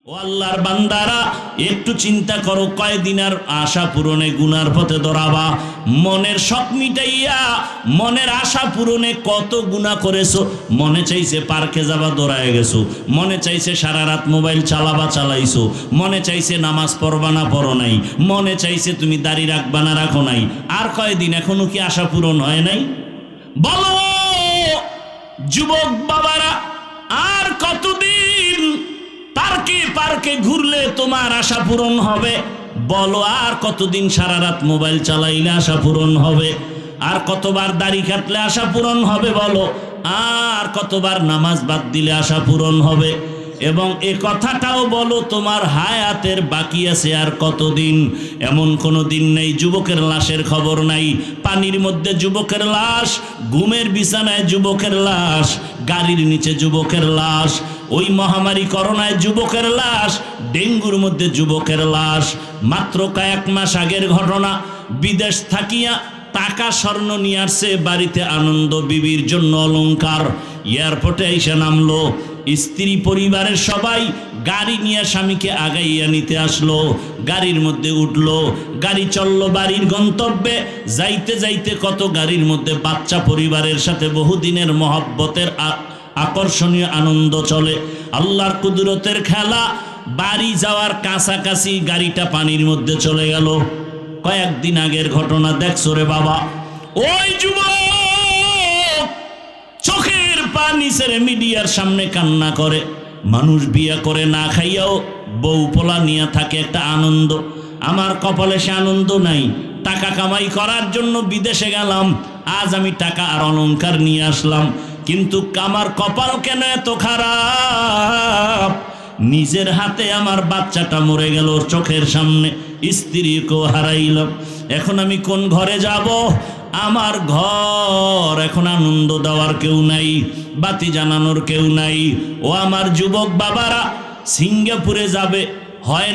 ও আল্লাহর বান্দারা একটু চিন্তা করো, কয়দিন আর আশা পূরণে গুনার পথে দৌড়াবা? মনের শখ মিটাইয়া মনের আশা পূরণে কত গুনাহ করেছো। মনে চাইছে পার্কে যাবা, দৌড়ায় গেছো। মনে চাইছে সারা রাত মোবাইল চালাবা, চালাইছো। মনে চাইছে নামাজ পড়বা না, পড়ো নাই। মনে চাইছে তুমি দাড়ি রাখবা না, রাখো নাই। আর কয়দিন, এখনো কি আশা পূরণ হয় নাই? বলো যুবক বাবারা, আর কতদিন পার্কে পার্কে ঘুরলে তোমার আশা পূরণ হবে? বলো আর কতদিন সারা রাত মোবাইল চালাইলে আশা পূরণ হবে? আর কতবার দাড়ি কাটলে আশা পূরণ হবে? বলো আর কতবার নামাজ বাদ দিলে আশা পূরণ হবে? এবং এ কথাটাও বলো, তোমার হায়াতের বাকি আছে আর কতদিন? এমন কোনো দিন নেই যুবকের লাশের খবর নাই। পানির মধ্যে যুবকের লাশ, ঘুমের বিছানায় যুবকের লাশ, গাড়ির নিচে যুবকের লাশ, ওই মহামারী করোনায় যুবকের লাশ, ডেঙ্গুর মধ্যে যুবকের লাশ। মাত্র কয়েক মাস আগের ঘটনা, বিদেশ থাকিয়া টাকা স্বর্ণ নিয়ে আসছে বাড়িতে, আনন্দ বিবির জন্য অলংকার। এয়ারপোর্টে এসে নামলো, স্ত্রী পরিবারের সবাই গাড়ি নিয়ে স্বামীকে আগাইয়া নিতে আসলো। গাড়ির মধ্যে উঠলো, গাড়ি চললো বাড়ির গন্তব্যে। যাইতে যাইতে কত গাড়ির মধ্যে বাচ্চা পরিবারের সাথে বহুদিনের মহব্বতের আকর্ষণীয় আনন্দ চলে। আল্লাহর কুদরতের খেলা, বাড়ি যাওয়ার কাছাকাছি গাড়িটা পানির মধ্যে চলে গেল। কয়েকদিন আগের ঘটনা দেখছো রে বাবা। ওই যুবক চোখের পানি ছেড়ে মিডিয়ার সামনে কান্না করে। মানুষ বিয়ে করে না খাইয়াও বউ পোলা নিয়ে থাকে একটা আনন্দ। আমার কপালে সে আনন্দ নাই। টাকা কামাই করার জন্য বিদেশে গেলাম, আজ আমি টাকা আর অলংকার নিয়ে আসলাম, কিন্তু আমার কপাল কেন এত খারাপ? নিজের হাতে আমার বাচ্চাটা মরে গেল চোখের সামনে, স্ত্রীকেও হারাইলাম। এখন আমি কোন ঘরে যাব? আমার ঘর এখন আনন্দ দেওয়ার কেউ নাই, বাতি জানানোর কেউ নাই। ও আমার যুবক বাবারা, সিঙ্গাপুরে যাবে, হয়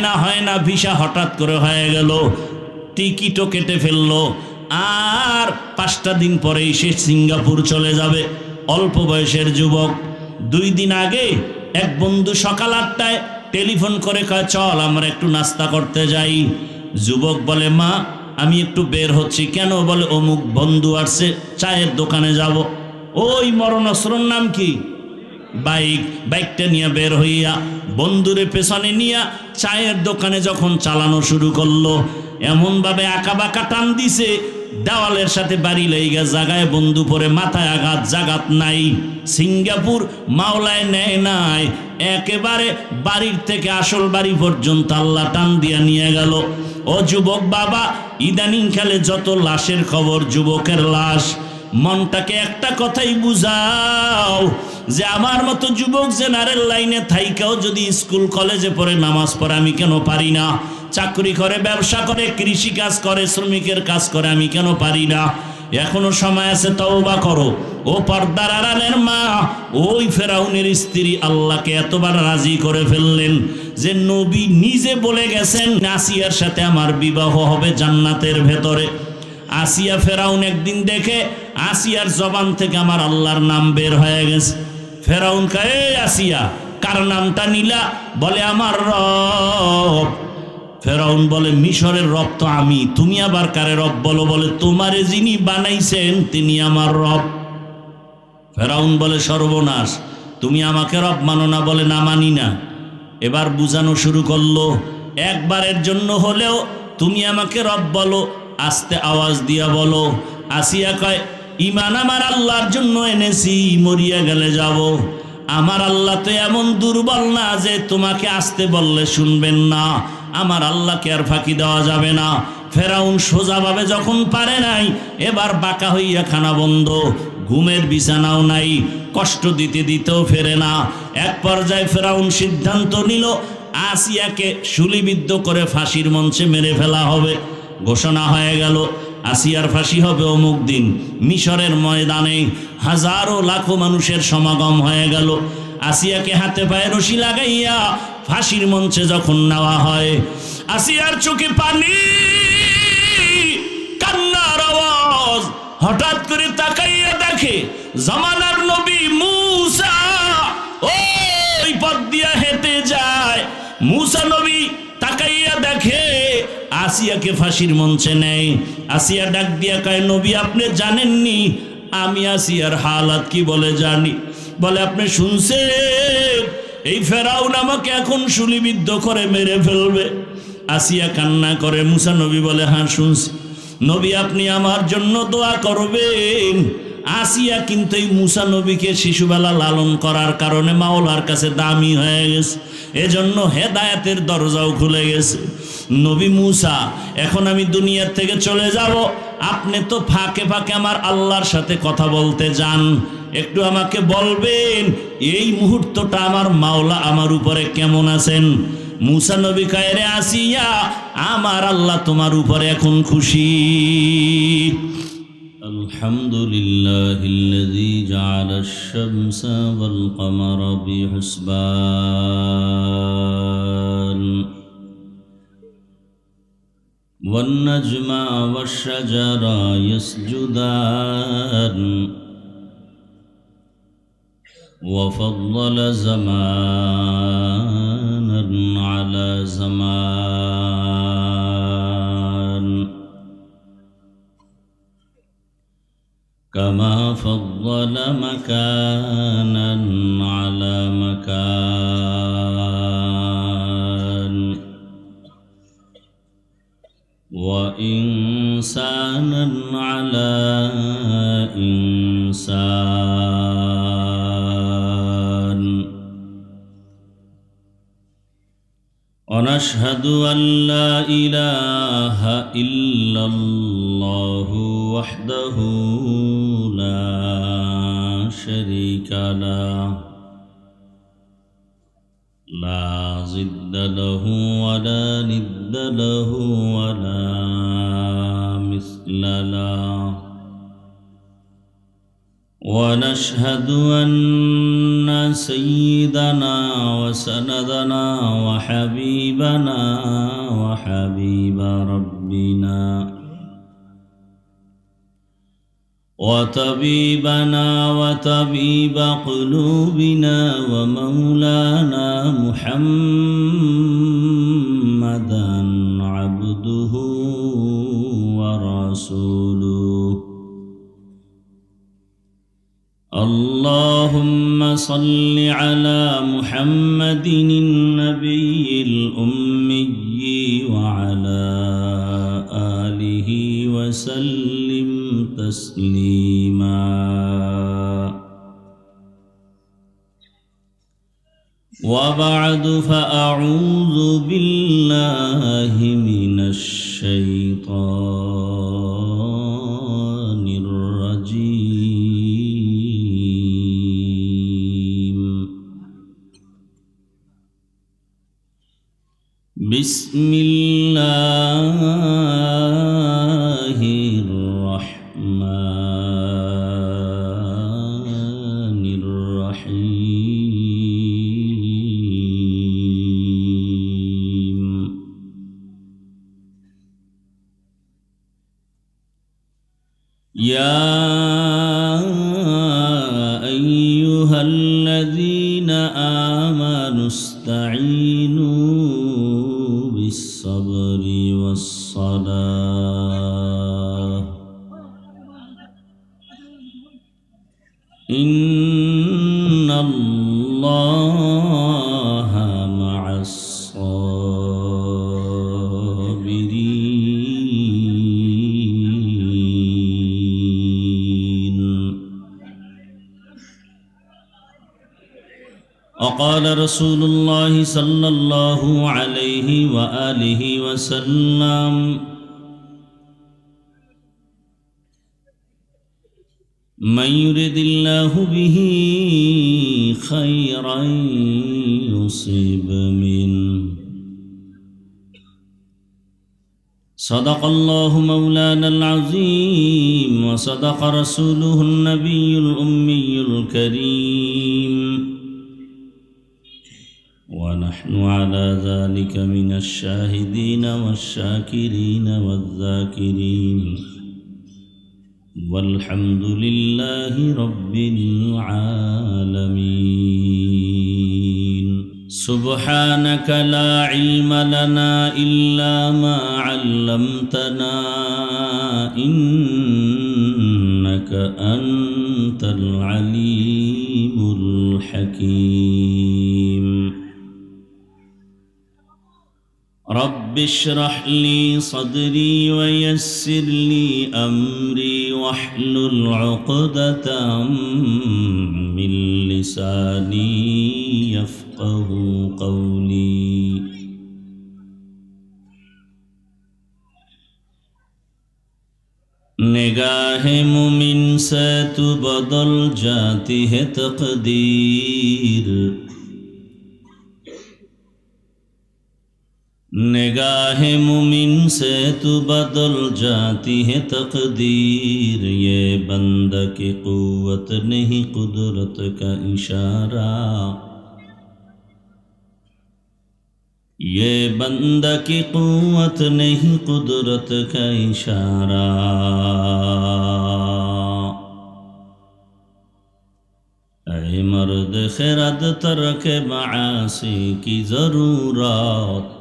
না ভিসা হঠাৎ করে হয়ে গেল, টিকিটও কেটে ফেললো, আর 5টা দিন পরেই সে সিঙ্গাপুর চলে যাবে। অল্প বয়সের যুবক। 2 দিন আগে এক বন্ধু সকাল 8টায় টেলিফোন করে কয়, চল আমরা একটু নাস্তা করতে যাই। যুবক বলে, মা আমি একটু বের হচ্ছি। কেন? বলে অমুক বন্ধু আসছে, চায়ের দোকানে যাব। ওই মরণস্রোর নাম কি? বাইকটা নিয়ে বের হইয়া বন্ধুরে পেছনে নিয়ে চায়ের দোকানে যখন চালানো শুরু করলো, এমনভাবে আঁকাবাঁকা টান দিছে, দেওয়ালের সাথে বাড়ি লেগে জাগায় বন্ধু পরে মাথায় আঘাত, জাগাত নাই। সিঙ্গাপুর মাওলায় নেয় নাই, একেবারে বাড়ির থেকে আসল বাড়ি পর্যন্ত আল্লাহ টান দিয়া নিয়ে গেল। ও যুবক বাবা, ইদানিং কালে যত লাশের খবর, যুবকের লাশ। মনটাকে একটা কথাই বুঝাও, যে আমার মতো যুবক জেনারেল লাইনে থাইকাও যদি স্কুল কলেজে পড়ে নামাজ পড়ে, আমি কেন পারি না? চাকরি করে, ব্যবসা করে, কৃষি কাজ করে, শ্রমিকের কাজ করে, আমি কেন পারি না? এখনো সময় আছে, তওবা করো। ও পর্দার আড়ালের মা, ওই ফেরাউনের স্ত্রী আল্লাহকে এতবার রাজি করে ফেললেন যে নবী নিজে বলে গেছেন, আসিয়ার সাথে আমার বিবাহ হবে জান্নাতের ভেতরে। আসিয়া ফেরাউন একদিন দেখে আসিয়ার জবান থেকে আমার আল্লাহর নাম বের হয়ে গেছে। ফেরাউন কয়, এই আসিয়া, কার নামটা নিলা? বলে আমার রব। ফেরাউন বলে, মিশরের রব তো আমি, তুমি আবার কারে রব বলো? বলে তোমারে যিনি বানাইছেন তিনি আমার রব। ফেরাউন বলে, সর্বনাশ, তুমি আমাকে রব মানো না? বলে না, মানি না। এবার বুঝানো শুরু করলো, একবারের জন্য হলেও তুমি আমাকে রব বলো, আস্তে আওয়াজ দিয়া বলো। আসিয়া কয়, ঈমান আমার আল্লাহর জন্য এনেছি, মরিয়া গেলে যাব। আমার আল্লাহ তো এমন দুর্বল না যে তোমাকে আসতে বললে শুনবেন না। আমার আল্লাহকে আর ফাঁকি দেওয়া যাবে না। ফেরাউন সোজাভাবে যখন পারে নাই, এবার বাঁকা হইয়া খানা বন্ধ, ঘুমের বিছানাও নাই, কষ্ট দিতে দিতেও ফেরে না। এক পর্যায়ে ফেরাউন সিদ্ধান্ত নিল, আসিয়াকে শুলিবিদ্ধ করে ফাঁসির মঞ্চে মেরে ফেলা হবে। ঘোষণা হয়ে গেল, আসিয়ার ফাঁসি হবে অমুক দিন। মিশরের ময়দানে হাজারো লাখো মানুষের সমাগম হয়ে গেল। আসিয়াকে হাতে পায়ে রশি লাগাইয়া ফাঁসির মঞ্চে যখন নেওয়া হয়, আসিয়ার চোখে পানি, কান্নার আওয়াজ। হঠাৎ করে তাকাইয়া দেখে জামানার নবী মুসা ওই পথ দিয়া হেঁটে যায়। মূসা নবী তাকাইয়া দেখে আসিয়াকে ফাঁসির মঞ্চে নেয়। আসিয়া ডাক দিয়া কয়, নবী আপনি জানেননি আমি আসিয়ার হালাত কি? বলে জানি। বলে আপনি শুনছেন এই ফেরাউন আমাকে এখন শুলিবিদ্ধ করে মেরে ফেলবে? আসিয়া কান্না করে। মূসা নবী বলে, হ্যাঁ শুনছি। নবী আপনি আমার জন্য দোয়া করবেন। আসিয়া কিন্তু এই মূসা নবীকে শিশুবেলা লালন করার কারণে মাওলার কাছে দামি হয়ে গেছে, এজন্য হেদায়েতের দরজাও খুলে গেছে। নবী মূসা, এখন আমি দুনিয়ার থেকে চলে যাব, আপনি তো ফাঁকে ফাঁকে আমার আল্লাহর সাথে কথা বলতে যান, একটু আমাকে বলবেন এই মুহূর্তটা আমার মাওলা আমার উপরে কেমন আছেন? মূসা নবী কয়, রে আসিয়া, আমার আল্লাহ তোমার উপরে এখন খুশি। আলহামদুলিল্লাহিল্লাযী জাআলাশ শামসা ওয়াল কমারা বিহুসবান ওয়ান নাজমা ওয়াশ শাজারা ইয়াসজুদান وفضل زمانا على زمان كما فضل مكانا على مكان وإنسانا على إنسان. ونشهد أن لا إله إلا الله وحده لا شريك له لا ضد له ولا ند له ولا مثل له. ونشهد أن سيدنا وسندنا وحبيبنا وحبيب ربنا وطبيبنا وطبيب قلوبنا ومولانا محمدا عبده ورسوله. اللهم صل على محمد النبي الأمي وعلى آله وسلم تسليما. وبعد فأعوذ بالله من الشيطان الرجيم. بسم الله الرحمن الرحيم. يا أيها الذين آمنوا استعينوا بالصبر والصلاة إن الله مع الصابرين. وقال رسول الله صلى الله عليه وآله وسلم من يرد الله به خيرا يصيب منه. صدق الله مولانا العظيم وصدق رسوله النبي الأمي الكريم ونحن على ذلك من الشاهدين والشاكرين والذاكرين والحمد لله رب العالمين. سبحانك لا علم لنا إلا ما علمتنا إنك أنت العليم الحكيم رب اشرح لي صدري ويسر لي أمري واحلل عقدة من لساني يفقه قولي نگاہ مومن سے تو بدل جاتی ہے تقدیر نگاہ مومن سے تو بدل جاتی ہے تقدیر یہ بندہ کی قوت نہیں قدرت کا اشارہ یہ بندہ کی قوت نہیں قدرت کا اشارہ اے مرد خرد ترک معاصی کی ضرورت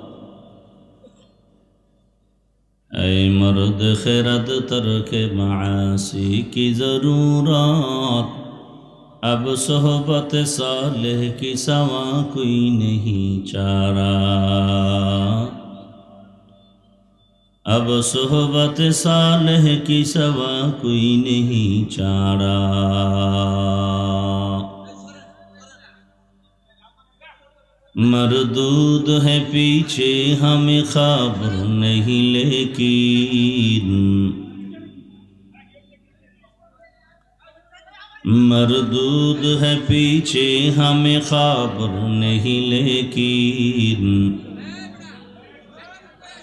اے مرد خرد ترک معاصی کی ضرورت اب صحبت صالح کی سوا کوئی نہیں چارہ اب صحبت صالح کی سوا کوئی نہیں چارہ مردود ہے پیچھے ہمیں خبر نہیں لیکن مردود ہے پیچھے ہمیں خبر نہیں لیکن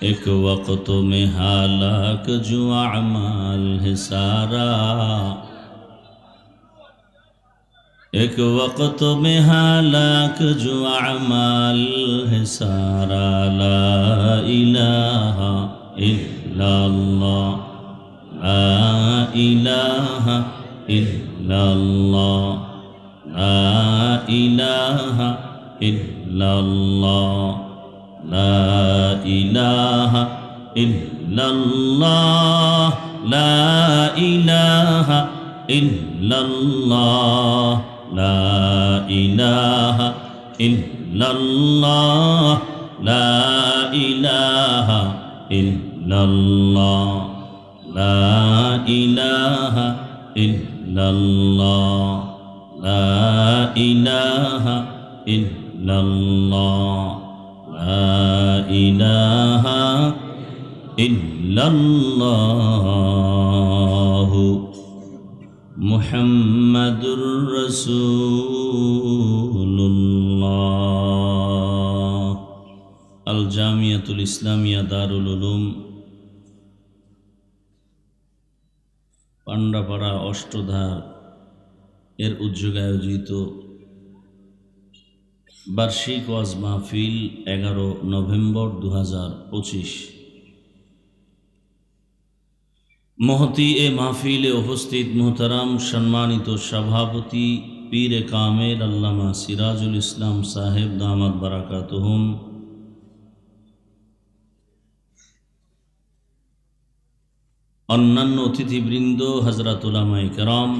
ایک وقت میں ہلاک جو اعمال ہے سارا ایک وقت میں ہلاک جو اعمال ہے سارا لا الہ الا اللہ لا الہ الا اللہ لا الہ الا اللہ لا الہ الا اللہ لا الہ الا اللہ لا الہ الا اللہ لا الہ الا اللہ لا الہ الا اللہ لا الہ الا اللہ لا الہ الا اللہ محمد رسول اللہ الجامعۃ الاسلامیہ دارالعلوم পান্ডাপাড়া অষ্টধার এর উদ্যোগে আয়োজিত বার্ষিক ওয়াজ মাহফিল 11 নভেম্বর 2025 মহতি এ মাহফিলে উপস্থিত মুহতারাম সম্মানিত সভাপতি পীর কামেল আল্লামা সিরাজুল ইসলাম সাহেব দামাত বারাকাতুহুম অন্যান্য অতিথিবৃন্দ হযরত উলামায়ে কেরাম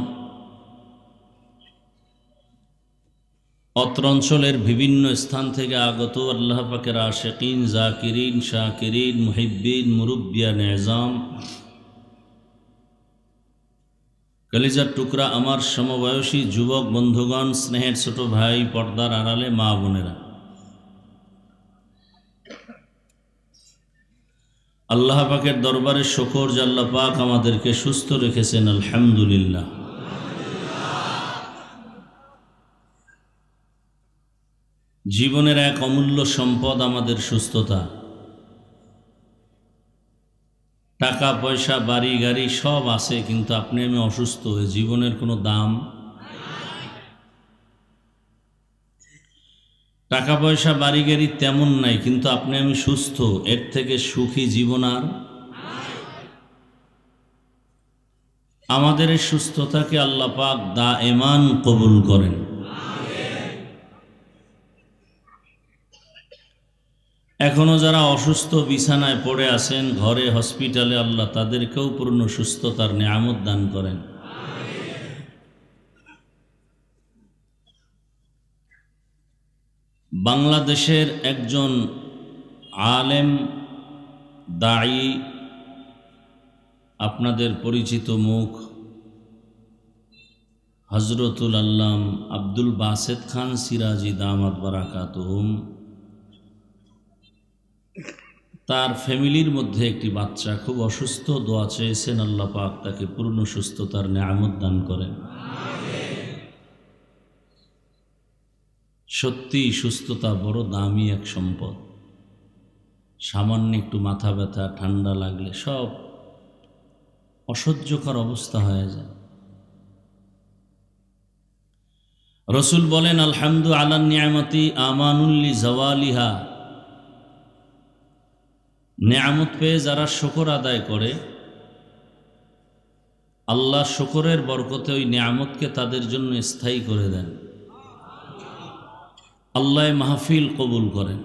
অত্র অঞ্চলের বিভিন্ন স্থান থেকে আগত আল্লাহ পাকের আশিকিন জাকিরিন শাকিরিন মুহিব্বিন মুরব্বিয়ান এজাম কলিজার টুকরা আমার সমবয়সী যুবক বন্ধুগণ স্নেহের ছোট ভাই পর্দার আড়ালে মা বোনেরা আল্লাহ পাকের দরবারে শুকর যে আল্লাহ পাক আমাদেরকে সুস্থ রেখেছেন আলহামদুলিল্লাহ জীবনের এক অমূল্য সম্পদ আমাদের সুস্থতা টাকা পয়সা বাড়ি গাড়ি সব আছে কিন্তু আপনি আমি অসুস্থ হয়ে জীবনের কোনো দাম টাকা পয়সা বাড়ি গাড়ি তেমন নাই কিন্তু আপনি আমি সুস্থ এর থেকে সুখী জীবন আর আমাদের এই সুস্থতাকে আল্লাহ পাক দায়েমান কবুল করেন এখনো যারা অসুস্থ বিছানায় পড়ে আছেন ঘরে হসপিটালে, আল্লাহ তাদেরকেও পূর্ণ সুস্থতার নিয়ামত দান করেন। বাংলাদেশের একজন আলেম দাঈ, আপনাদের পরিচিত মুখ হযরতুল আল্লাম আব্দুল বাসেত খান সিরাজি দামাত বারাকাতুহুম, তার ফ্যামিলির মধ্যে একটি বাচ্চা খুব অসুস্থ, দোয়া চেয়েছেন আল্লাহ পাক তাকে পূর্ণ সুস্থতার নিয়ামত দান করেন। সত্যি সুস্থতা বড় দামি এক সম্পদ। সামান্য একটু মাথা ব্যথা ঠান্ডা লাগলে সব অসহ্যকর অবস্থা হয়ে যায়। রসুল বলেন আলহামদু আলা নিয়ামতি আমানুল্লি জাওয়ালিহা, নিয়ামত পেয়ে যারা শুকর আদায় করে আল্লাহ শুকরের বরকতে ওই নিয়ামতকে তাদের জন্য স্থায়ী করে দেন। আল্লাহ মাহফিল কবুল করেন,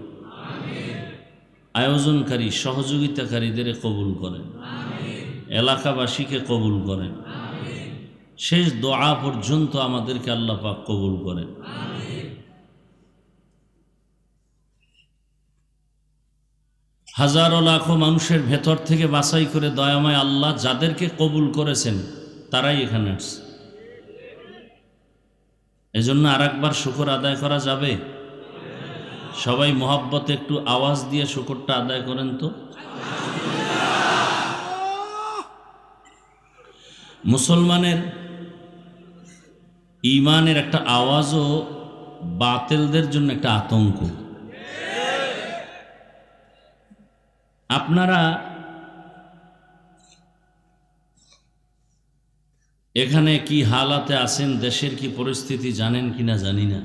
আয়োজনকারী সহযোগিতাকারীদের কবুল করেন, এলাকাবাসীকে কবুল করেন, শেষ দোয়া পর্যন্ত আমাদেরকে আল্লাহ পাক কবুল করেন। হাজারো লাখো মানুষের ভেতর থেকে বাছাই করে দয়াময় আল্লাহ যাদেরকে কবুল করেছেন তারাই এখানে আসছে। এজন্য আরেকবার শুকর আদায় করা যাবে? সবাই মোহাব্বতে একটু আওয়াজ দিয়ে শুকরটা আদায় করেন তো। মুসলমানের ঈমানের একটা আওয়াজও বাতিলদের জন্য একটা আতঙ্ক। আপনারা এখানে কি হালাতে আছেন, দেশের কি পরিস্থিতি জানেন কিনা জানি না।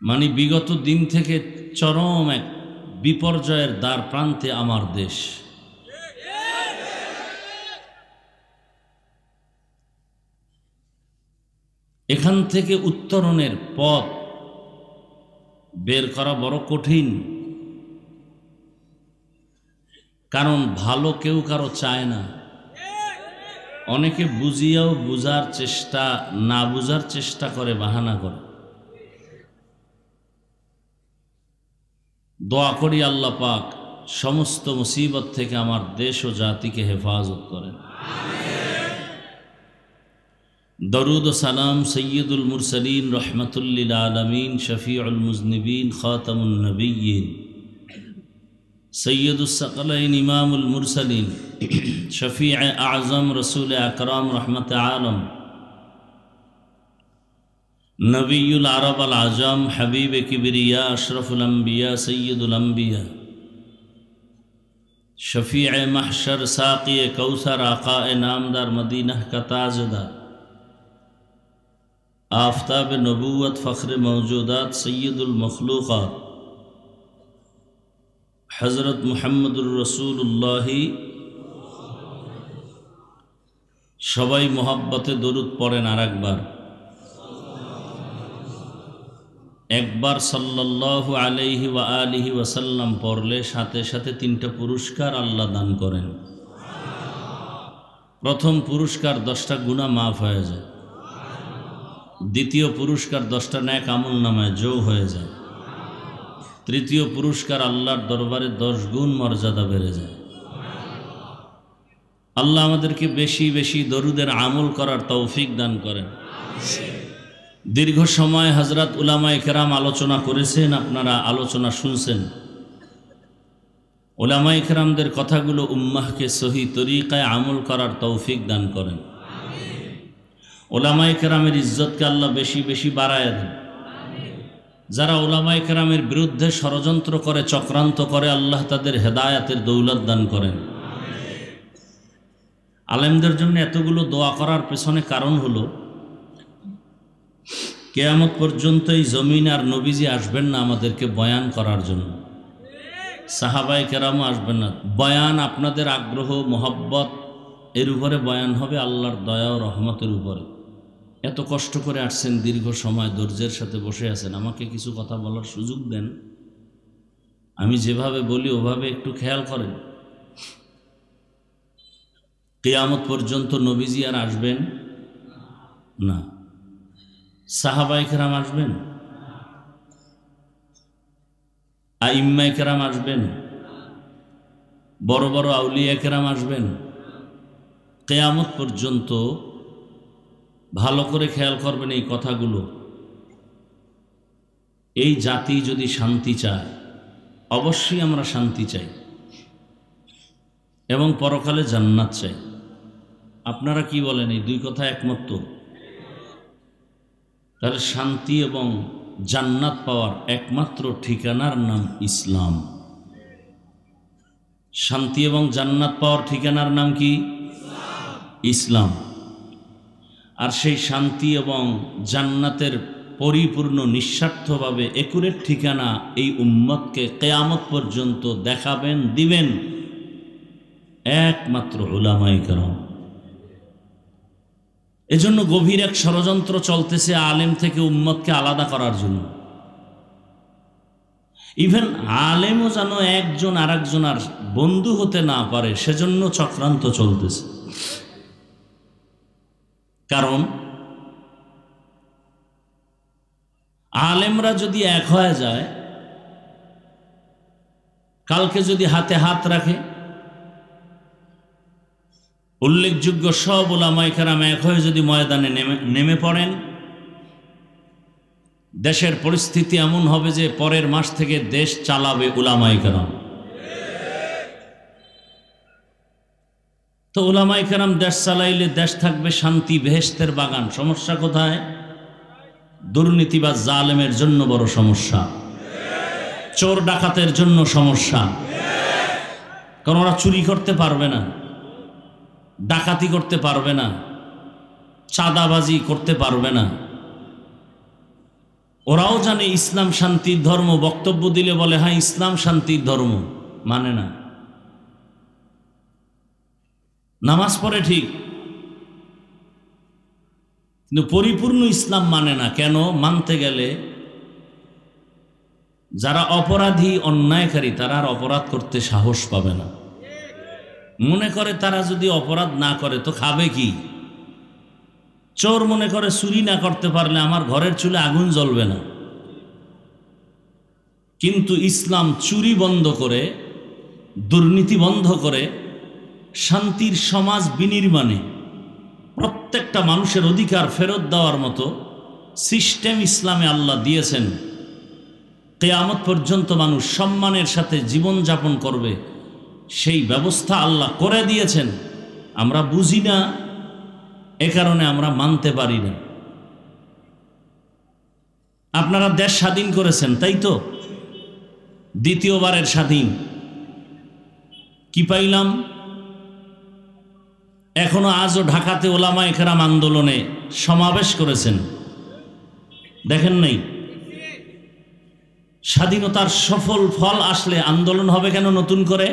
মানে বিগত দিন থেকে চরম এক বিপর্যয়ের দ্বার প্রান্তে আমার দেশ। এখান থেকে উত্তরণের পথ বের করা বড় কঠিন, কারণ ভালো কেউ কারো চায় না। অনেকে বুঝিয়াও বুঝার চেষ্টা, না বুঝার চেষ্টা করে, বাহানা করে। দোয়া করি আল্লাহ পাক সমস্ত মুসিবত থেকে আমার দেশ ও জাতিকে হেফাজত করেন। দরুদ ও সালাম সৈয়দুল মুরসালিন রহমতুল্লিল আলমিন শফিউল মুজনিবিন খাতামুন নবিয়্যিন সৈয়দুস সাকলাইন ইমামুল মুরসালিন শফিউ আজম রসুল আকরাম রহমত আলম নবিয়ুল আরব আল আজম হাবিব কিবরিয়া আশরফুল আম্বিয়া সৈয়দুল আম্বিয়া शफीअ महशर साक़ी कौसर आक़ाए नामदार मदीना का ताजदार आफ़ताब नबूवत फ़ख्र मौजूदात सय्यदुल मखलूक़ात हज़रत मुहम्मदुर रसूलुल्लाह सबाई मोहब्बते दरूद पढ़ेन आरेकबार একবার সাল্লাল্লাহু আলাইহি ওয়া আলিহি ওয়াসাল্লাম পড়লে সাথে সাথে তিনটা পুরস্কার আল্লাহ দান করেন। প্রথম পুরস্কার 10টা গুনাহ মাফ হয়ে যায়, দ্বিতীয় পুরস্কার 10টা নেক আমল নামায় যোগ হয়ে যায়, তৃতীয় পুরস্কার আল্লাহর দরবারে 10 গুণ মর্যাদা বেড়ে যায়। আল্লাহ আমাদেরকে বেশি বেশি দরুদের আমল করার তৌফিক দান করেন। দীর্ঘ সময় হযরত উলামায়ে কেরাম আলোচনা করেছেন, আপনারা আলোচনা শুনছেন। উলামায়ে কেরামদের কথাগুলো উম্মাহকে সহি তরিকায় আমল করার তৌফিক দান করেন। উলামায়ে কেরামের ইজ্জতকে আল্লাহ বেশি বেশি বাড়ায় দেন। যারা উলামায়ে কেরামের বিরুদ্ধে ষড়যন্ত্র করে, চক্রান্ত করে, আল্লাহ তাদের হেদায়াতের দৌলত দান করেন। আলেমদের জন্য এতগুলো দোয়া করার পেছনে কারণ হলো কিয়ামত পর্যন্ত এই জমিন আর নবীজি আসবেন না আমাদেরকে বয়ান করার জন্য, সাহাবায়ে কেরামও আসবেন না। বয়ান আপনাদের আগ্রহ, মোহব্বত এর উপরে বয়ান হবে, আল্লাহর দয়া ও রহমতের উপরে। এত কষ্ট করে আসছেন, দীর্ঘ সময় ধৈর্যের সাথে বসে আছেন, আমাকে কিছু কথা বলার সুযোগ দেন। আমি যেভাবে বলি ওভাবে একটু খেয়াল করেন। কিয়ামত পর্যন্ত নবীজি আর আসবেন না, সাহাবায়ে কেরাম আসবেন, আইম্মায়ে কেরাম আসবেন, বড় বড় আউলিয়া কেরাম আসবেন। কিয়ামত পর্যন্ত ভালো করে খেয়াল করবেন এই কথাগুলো। এই জাতি যদি শান্তি চায়, অবশ্যই আমরা শান্তি চাই এবং পরকালে জান্নাত চাই। আপনারা কি বলেন, এই দুই কথা একমত তো? তাহলে শান্তি এবং জান্নাত পাওয়ার একমাত্র ঠিকানার নাম ইসলাম। শান্তি এবং জান্নাত পাওয়ার ঠিকানার নাম কি? ইসলাম। আর সেই শান্তি এবং জান্নাতের পরিপূর্ণ নিঃস্বার্থভাবে একুরেট ঠিকানা এই উম্মতকে কিয়ামত পর্যন্ত দেখাবেন, দিবেন একমাত্র উলামায়ে কেরাম। এজন্য গভীর এক ষড়যন্ত্র চলতেছে আলেম থেকে উম্মতকে আলাদা করার জন্য। ইভেন আলেমও যেন একজন আর একজনের বন্ধু হতে না পারে, সেজন্য চক্রান্ত চলতেছে। কারণ আলেমরা যদি এক হয়ে যায়, কালকে যদি হাতে হাত রাখে, উল্লেখযোগ্য সব উলামায়ে কেরাম এক হয়ে যদি ময়দানে নেমে পড়েন, দেশের পরিস্থিতি এমন হবে যে পরের মাস থেকে দেশ চালাবে উলামায়ে কেরাম। তো উলামায়ে কেরাম দেশ চালাইলে দেশ থাকবে শান্তি, বেহেশতের বাগান। সমস্যা কোথায়? দুর্নীতিবাজ জালেমের জন্য বড় সমস্যা, চোর ডাকাতের জন্য সমস্যা। কারণ ওরা চুরি করতে পারবে না, ডাকাতি করতে পারবে না, চাঁদাবাজি করতে পারবে না। ওরাও জানে ইসলাম শান্তির ধর্ম, বক্তব্য দিলে বলে হ্যাঁ ইসলাম শান্তির ধর্ম, মানে না। নামাজ পড়ে ঠিক, কিন্তু পরিপূর্ণ ইসলাম মানে না। কেন? মানতে গেলে যারা অপরাধী, অন্যায়কারী, তারা আর অপরাধ করতে সাহস পাবে না। মনে করে তারা যদি অপরাধ না করে তো খাবে কি? চোর মনে করে চুরি না করতে পারলে আমার ঘরের চুলে আগুন জ্বলবে না। কিন্তু ইসলাম চুরি বন্ধ করে, দুর্নীতি বন্ধ করে, শান্তির সমাজ বিনির্মাণে প্রত্যেকটা মানুষের অধিকার ফেরত দেওয়ার মতো সিস্টেম ইসলামে আল্লাহ দিয়েছেন। কিয়ামত পর্যন্ত মানুষ সম্মানের সাথে জীবন যাপন করবে, সেই ব্যবস্থা আল্লাহ করে দিয়েছেন। আমরা বুঝি না, এ কারণে আমরা মানতে পারি না। আপনারা দেশ স্বাধীন করেছেন, তাই তো? দ্বিতীয়বারের স্বাধীন। কি পাইলাম? এখনো আজও ঢাকাতে উলামায়ে কেরাম আন্দোলনে সমাবেশ করেছেন, দেখেন নাই? স্বাধীনতার সফল ফল আসলে আন্দোলন হবে কেন নতুন করে?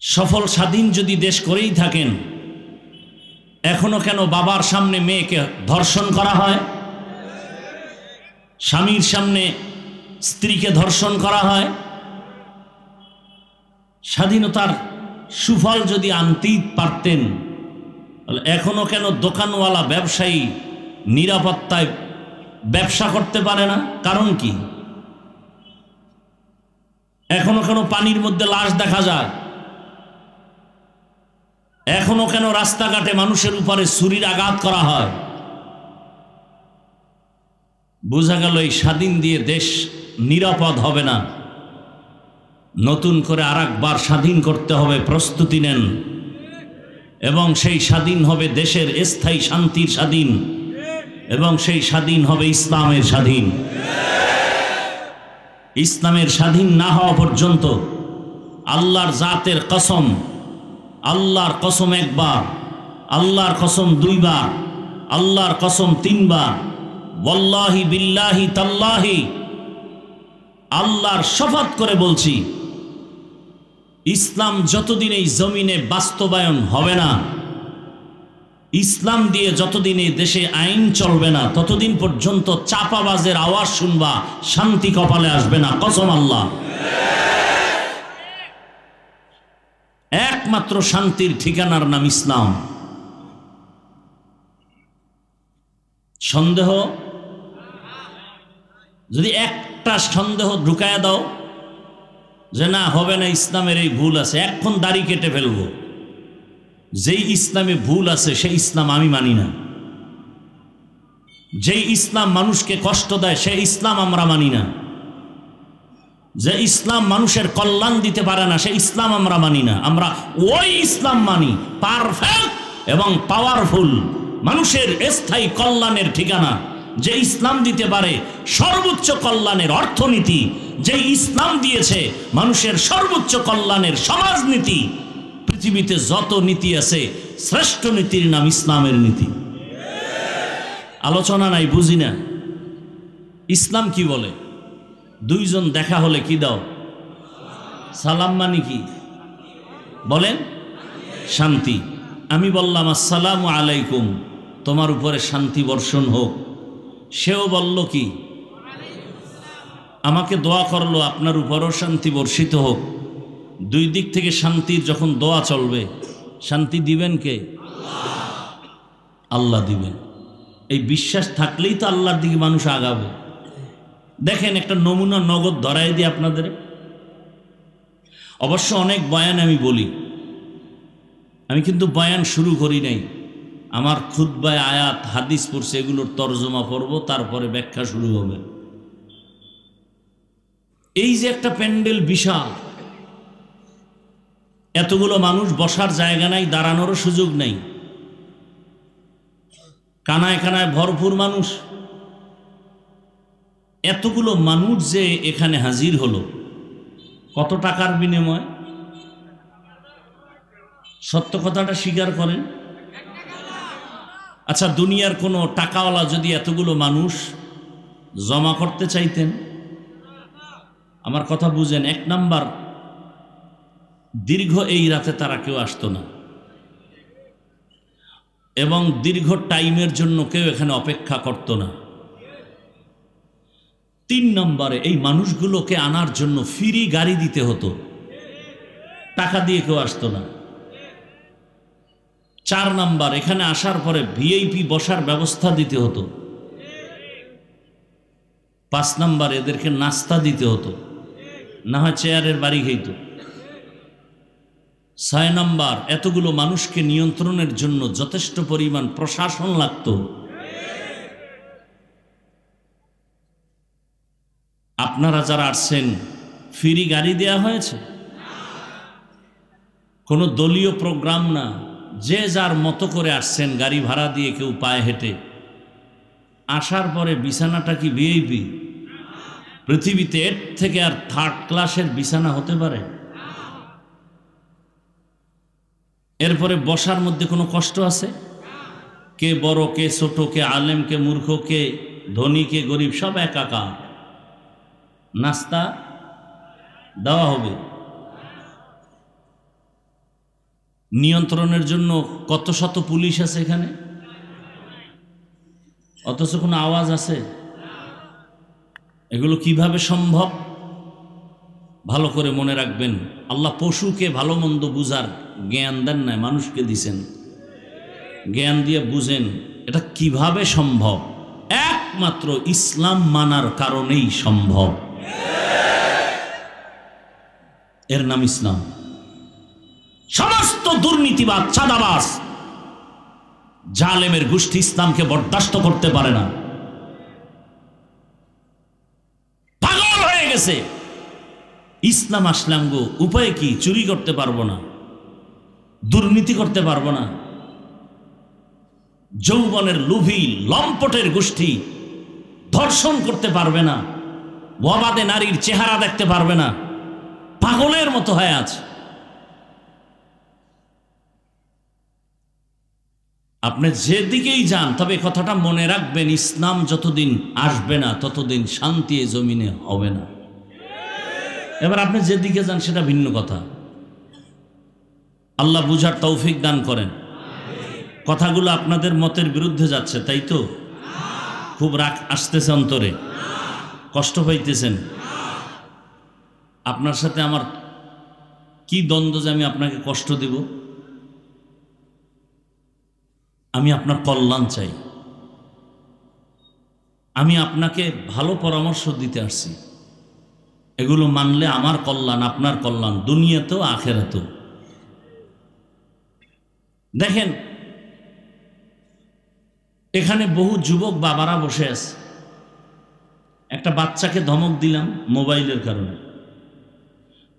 সফল স্বাধীন যদি দেশ করেই থাকেন, এখনো কেন বাবার সামনে মেয়েকে ধর্ষণ করা হয়, স্বামীর সামনে স্ত্রীকে ধর্ষণ করা হয়? স্বাধীনতার সুফল যদি আনতেই পারতেন, তাহলে এখনো কেন দোকানওয়ালা ব্যবসায়ী নিরাপত্তায় ব্যবসা করতে পারে না? কারণ কি? এখনো কেন পানির মধ্যে লাশ দেখা যায়? এখনো কেন রাস্তাঘাটে মানুষের উপরে ছুরির আঘাত করা হয়? বোঝা গেল এই স্বাধীন দিয়ে দেশ নিরাপদ হবে না। নতুন করে আরেকবার স্বাধীন করতে হবে, প্রস্তুতি নেন। এবং সেই স্বাধীন হবে দেশের স্থায়ী শান্তির স্বাধীন, এবং সেই স্বাধীন হবে ইসলামের স্বাধীন। ইসলামের স্বাধীন না হওয়া পর্যন্ত আল্লাহর জাতের কসম, আল্লাহর কসম একবার, আল্লাহর কসম দুইবার, আল্লাহর কসম তিনবার, ওয়াল্লাহি বিল্লাহি তাল্লাহি, আল্লাহর শপথ করে বলছি, ইসলাম যতদিন এই জমিনে বাস্তবায়ন হবে না, ইসলাম দিয়ে যতদিন এই দেশে আইন চলবে না ততদিন পর্যন্ত চাপাবাজের আওয়াজ শুনবা, শান্তি কপালে আসবে না, কসম আল্লাহ। একমাত্র শান্তির ঠিকানার নাম ইসলাম। সন্দেহ, যদি একটা সন্দেহ ঢুকায়া দাও যে না হবে না, ইসলামের এই ভুল আছে, এখন দাড়ি কেটে ফেলবো, যেই ইসলামে ভুল আছে সেই ইসলাম আমি মানি না। যেই ইসলাম মানুষকে কষ্ট দেয় সেই ইসলাম আমরা মানি না। যে ইসলাম মানুষের কল্যাণ দিতে পারে না সেই ইসলাম আমরা মানি না। আমরা ওই ইসলাম মানি পারফেক্ট এবং পাওয়ারফুল, মানুষের স্থায়ী কল্যাণের ঠিকানা, যে ইসলাম দিতে পারে সর্বোচ্চ কল্যাণের অর্থনীতি, যে ইসলাম দিয়েছে মানুষের সর্বোচ্চ কল্যাণের সমাজনীতি। পৃথিবীতে যত নীতি আছে শ্রেষ্ঠ নীতির নাম ইসলামের নীতি। আলোচনা নাই, বুঝি না ইসলাম কি বলে। দুইজন দেখা হলে কি দাও? সালাম মানে কি বলেন? শান্তি। আমি বললাম আসসালামু আলাইকুম, তোমার উপরে শান্তি বর্ষণ হোক। সেও বলল কি? আমাকে দোয়া করলো আপনার উপরও শান্তি বর্ষিত হোক। দুই দিক থেকে শান্তির যখন দোয়া চলবে, শান্তি দিবেন কে? আল্লাহ দিবেন। এই বিশ্বাস থাকলেই তো আল্লাহর দিকে মানুষ আগাবে। দেখেন একটা নমুনা নগদ ধরাই দিই আপনাদের। অবশ্য অনেক বয়ান আমি বলি, আমি কিন্তু বয়ান শুরু করি নাই। আমার খুতবায় আয়াত হাদিস পড়ছে, এগুলোর তর্জমা পড়ব, তারপরে ব্যাখ্যা শুরু হবে। এই যে একটা প্যান্ডেল বিশাল, এতগুলো মানুষ, বসার জায়গা নাই, দাঁড়ানোরও সুযোগ নাই, কানায় কানায় ভরপুর মানুষ। এতগুলো মানুষ যে এখানে হাজির হলো, কত টাকার বিনিময়? সত্য কথাটা স্বীকার করেন। আচ্ছা, দুনিয়ার কোনো টাকাওয়ালা যদি এতগুলো মানুষ জমা করতে চাইতেন, আমার কথা বুঝেন, এক নাম্বার, দীর্ঘ এই রাতে তারা কেউ আসতো না, এবং দীর্ঘ টাইমের জন্য কেউ এখানে অপেক্ষা করত না। 3 নম্বরে, এই মানুষগুলোকে আনার জন্য ফ্রি গাড়ি দিতে হতো, টাকা দিয়ে কেউ আসতো না। 4 নাম্বার, এখানে আসার পরে ভিআইপি বসার ব্যবস্থা দিতে হতো। 5 নাম্বার, এদেরকে নাস্তা দিতে হতো, না হয় চেয়ারের বাড়ি খাইত। 6 নাম্বার, এতগুলো মানুষকে নিয়ন্ত্রণের জন্য যথেষ্ট পরিমাণ প্রশাসন লাগত। আপনারা যারা আসছেন, ফ্রি গাড়ি দেয়া হয়েছে? কোনো দলীয় প্রোগ্রাম না, যে যার মতো করে আসছেন, গাড়ি ভাড়া দিয়ে, কেউ পায়ে হেঁটে। আসার পরে বিছানাটা কি ভিআইপি? পৃথিবীতে এর থেকে আর 3rd ক্লাসের বিছানা হতে পারে? এরপরে বসার মধ্যে কোনো কষ্ট আছে? কে বড়, কে ছোট, কে আলেম, কে মূর্খ, কে ধনী, কে গরিব, সব একাকার। নাস্তা দেওয়া হবে। নিয়ন্ত্রণের জন্য কত শত পুলিশ আছে এখানে, অথচ কোনো আওয়াজ আছে? এগুলো কিভাবে সম্ভব? ভালো করে মনে রাখবেন, আল্লাহ পশুকে ভালো মন্দ বুঝার জ্ঞান দেন নাই, মানুষকে দিছেন। জ্ঞান দিয়ে বুঝেন এটা কিভাবে সম্ভব। একমাত্র ইসলাম মানার কারণেই সম্ভব। এর নাম ইসলাম। সমস্ত দুর্নীতিবাদ, চাঁদাবাজ, জালেমের গোষ্ঠী ইসলামকে বরদাস্ত করতে পারে না, পাগল হয়ে গেছে। ইসলাম আসলাম গো, উপায় কি? চুরি করতে পারবো না, দুর্নীতি করতে পারবো না, যৌবনের লোভী লম্পটের গোষ্ঠী ধর্ষণ করতে পারবে না, ওয়াবাদে নারীর চেহারা দেখতে পারবে না, পাগলের মতো হয়ে আছে। আপনি যেদিকেই যান, তবে কথাটা মনে রাখবেন, ইসলাম যতদিন আসবে না ততদিন শান্তি এ জমিনে হবে না। এবার আপনি যেদিকে যান সেটা ভিন্ন কথা। আল্লাহ বুঝার তৌফিক দান করেন। কথাগুলো আপনাদের মতের বিরুদ্ধে যাচ্ছে, তাই তো? খুব রাগ আসতেছে অন্তরে, কষ্ট পাইতেছেন। আপনার সাথে আমার কি দ্বন্দ্ব যে আমি আপনাকে কষ্ট দেব? আমি আপনার কল্যাণ চাই, আমি আপনাকে ভালো পরামর্শ দিতে আসছি। এগুলো মানলে আমার কল্যাণ, আপনার কল্যাণ, দুনিয়াতেও আখেরাতেও। দেখেন, এখানে বহু যুবক বাবারা বসে আছে। একটা বাচ্চাকে ধমক দিলাম মোবাইলের কারণে।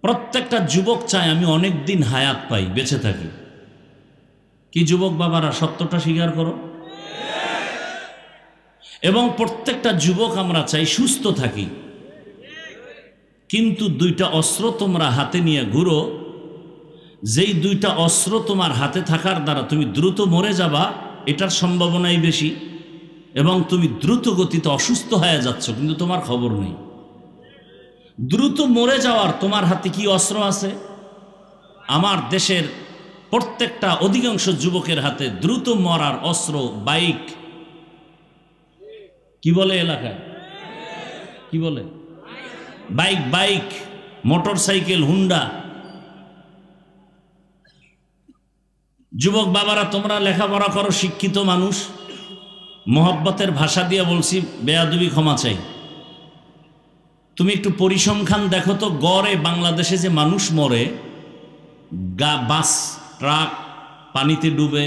প্রত্যেকটা যুবক চায় আমি অনেক দিন হায়াত পাই, বেঁচে থাকি। কি যুবক বাবারা, সত্যটা স্বীকার করো। এবং প্রত্যেকটা যুবক আমরা চাই সুস্থ থাকি। কিন্তু দুইটা অস্ত্র তোমরা হাতে নিয়ে ঘুরো, যেই দুইটা অস্ত্র তোমার হাতে থাকার দ্বারা তুমি দ্রুত মরে যাবা, এটার সম্ভাবনাই বেশি, এবং তুমি দ্রুত গতিতে অসুস্থ হয়ে যাচ্ছ কিন্তু তোমার খবর নেই। দ্রুত মরে যাওয়ার তোমার হাতে কি অস্ত্র আছে? আমার দেশের প্রত্যেকটা অধিকাংশ যুবকের হাতে দ্রুত মরার অস্ত্র বাইক। কি বলে এলাকায়, কি বলে? Bike, bike, motor cycle, Honda. যুবক বাবারা, তোমরা লেখাপড়া করো, শিক্ষিত মানুষ, মোহব্বতের ভাষা দিয়ে বলছি, বেয়াদবি ক্ষমা চাই। তুমি একটু পরিসংখ্যান দেখো তো, গড়ে বাংলাদেশে যে মানুষ মরে, বাস, ট্রাক পানিতে ডুবে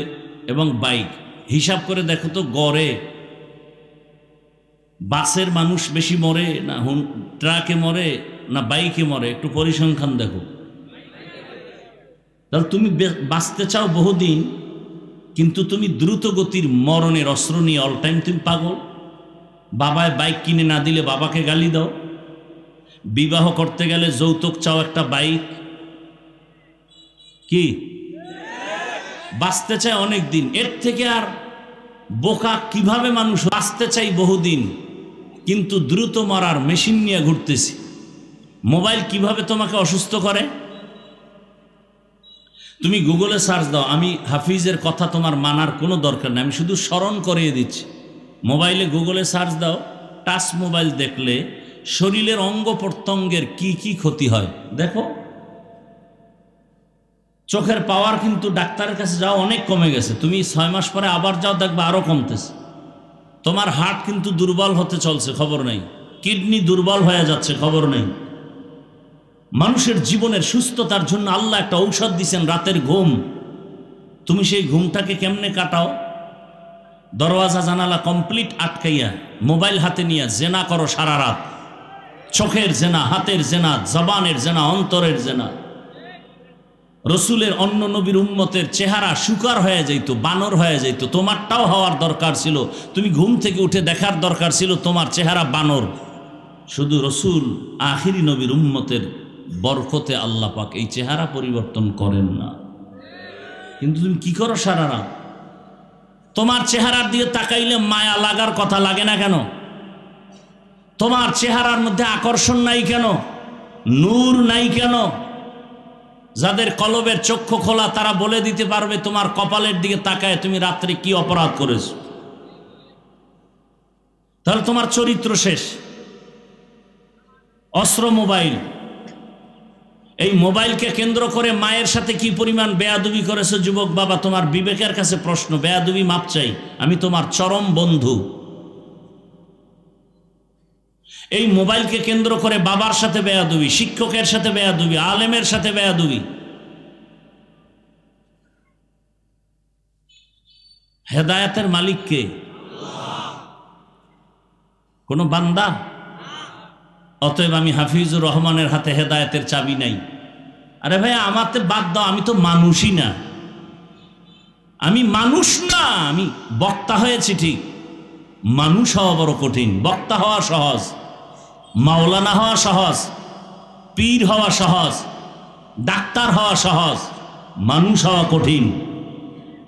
এবং বাইক, হিসাব করে দেখো তো, গড়ে বাসের মানুষ বেশি মরে না ট্রাকে মরে না বাইকে মরে? একটু পরিসংখ্যান দেখো। তাহলে তুমি বাঁচতে চাও বহুদিন, কিন্তু তুমি দ্রুত গতির মরণের অস্ত্র নিয়ে অল টাইম তুমি পাগল। বাবায় বাইক কিনে না দিলে বাবাকে গালি দাও। বিবাহ করতে গেলে যৌতুক চাও একটা বাইক। কি বাঁচতে চায় অনেক দিন, এর থেকে আর বোকা কিভাবে মানুষ? বাঁচতে চাই বহুদিন, কিন্তু দ্রুত মরার মেশিন নিয়ে ঘুরতেছি। মোবাইল কিভাবে তোমাকে অসুস্থ করে? তুমি গুগলে সার্চ দাও। আমি হাফিজের কথা তোমার মানার কোনো দরকার নেই, আমি শুধু স্মরণ করিয়ে দিচ্ছি। মোবাইলে গুগলে সার্চ দাও, টাচ মোবাইল দেখলে শরীরের অঙ্গ প্রত্যঙ্গের কি কি ক্ষতি হয় দেখো। চোখের পাওয়ার কিন্তু ডাক্তারের কাছে যাও অনেক কমে গেছে, তুমি 6 মাস পরে আবার যাও, দেখবে আরো কমতেছে। তোমার হার্ট কিন্তু দুর্বল হতে চলছে, খবর নেই। কিডনি দুর্বল হয়ে যাচ্ছে, খবর নেই। মানুষের জীবনের সুস্থতার জন্য আল্লাহ একটা ঔষধ দিয়েছেন, রাতের ঘুম। তুমি সেই ঘুমটাকে কেমনে কাটাও? দরওয়াজা জানালা কমপ্লিট আটকাইয়া মোবাইল হাতে নিয়ে জেনা করো সারা রাত। চোখের জেনা, হাতের জেনা, জবানের জেনা, অন্তরের জেনা। রসুলের অন্য নবীর উম্মতের চেহারা শুকার হয়ে যাইতো, বানর হয়ে যাইতো, তোমারটাও হওয়ার দরকার ছিল। তুমি ঘুম থেকে উঠে দেখার দরকার ছিল তোমার চেহারা বানর। শুধু রসুল আখিরি নবীর উম্মতের বরকতে আল্লাহ পাক এই চেহারা পরিবর্তন করেন না। কিন্তু তুমি কি করো সারা রাত? তোমার চেহারার দিকে তাকাইলে মায়া লাগার কথা লাগে না কেন? তোমার চেহারার মধ্যে আকর্ষণ নাই কেন? নূর নাই কেন? যাদের কলবের চক্ষু খোলা তারা বলে দিতে পারবে তোমার কপালের দিকে তাকায় তুমি রাত্রে কি অপরাধ করেছ। তাহলে তোমার চরিত্র শেষ। অস্ত্র মোবাইল। এই মোবাইলকে কেন্দ্র করে মায়ের সাথে কি পরিমাণ বেয়াদবি করেছো যুবক বাবা, তোমার বিবেকের কাছে প্রশ্ন। বেয়াদবি মাপ চাই, আমি তোমার চরম বন্ধু। এই মোবাইলকে কেন্দ্র করে বাবার সাথে বেয়াদবি, শিক্ষকের সাথে বেয়াদবি, আলেমের সাথে বেয়াদবি। হেদায়েতের মালিক কে? কোন বান্দা? অতএব আমি হাফিজুর রহমানের হাতে হেদায়েতের চাবি নাই। আরে ভাই আমাতে বাদ দাও, আমি তো মানুষই না। আমি মানুষ না, আমি বক্তা হয়েছি ঠিক। মানুষ হওয়া বড় কঠিন, বক্তা হওয়া সহজ, মাওলানা হওয়া সহজ, পীর হওয়া সহজ, ডাক্তার হওয়া সহজ, মানুষ হওয়া কঠিন।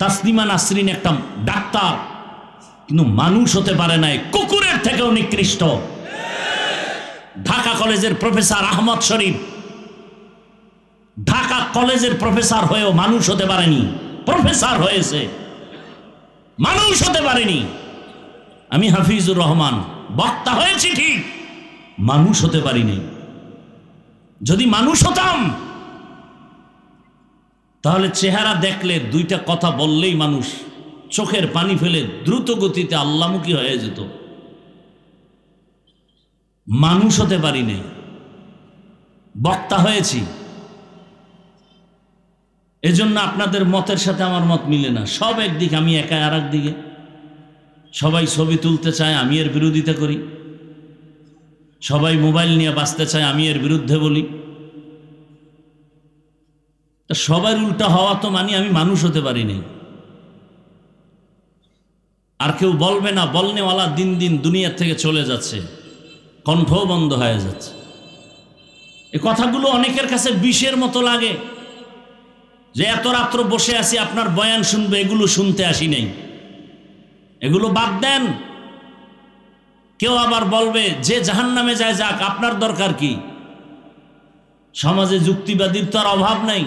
তাসলিমা নাসরিন একটা ডাক্তার, কিন্তু মানুষ হতে পারে নাই, কুকুরের থেকেও নিকৃষ্ট। ঢাকা কলেজের প্রফেসর আহমদ শরীফ ঢাকা কলেজের প্রফেসর হয়েও মানুষ হতে পারেনি, প্রফেসর হয়েছে। মানুষ হতে পারিনি। আমি হাফিজুর রহমান বক্তা হয়েছি ঠিক, মানুষ হতে পারিনি। যদি মানুষ হতাম তাহলে চেহারা দেখলে দুইটা কথা বললেই মানুষ চোখের পানি ফেলে দ্রুত গতিতে আল্লাহমুখী হয়ে যেত। মানুষ হতে পারি নাই, বক্তা হয়েছি। এজন্য আপনাদের মতের সাথে আমার মত মিলে না। সব একদিকে, আমি একা আর একদিকে। সবাই ছবি তুলতে চায়, আমি এর বিরোধিতা করি। সবাই মোবাইল নিয়ে বাঁচতে চায়, আমি এর বিরুদ্ধে বলি। সবার উল্টা হওয়া তো মানে আমি মানুষ হতে পারি নাই। আর কেউ বলবে না, বলনেওয়ালা দিন দিন দুনিয়ার থেকে চলে যাচ্ছে, কণ্ঠও বন্ধ হয়ে যাচ্ছে। এই কথাগুলো অনেকের কাছে বিষের মতো লাগে, যে এত রাত্র বসে আছি আপনার বয়ান শুনবে, এগুলো শুনতে আসি নাই, এগুলো বাদ দেন। কেউ আবার বলবে যে জাহান্নামে যায় যাক, আপনার দরকার কি? সমাজে যুক্তিবাদীর তো আর অভাব নাই।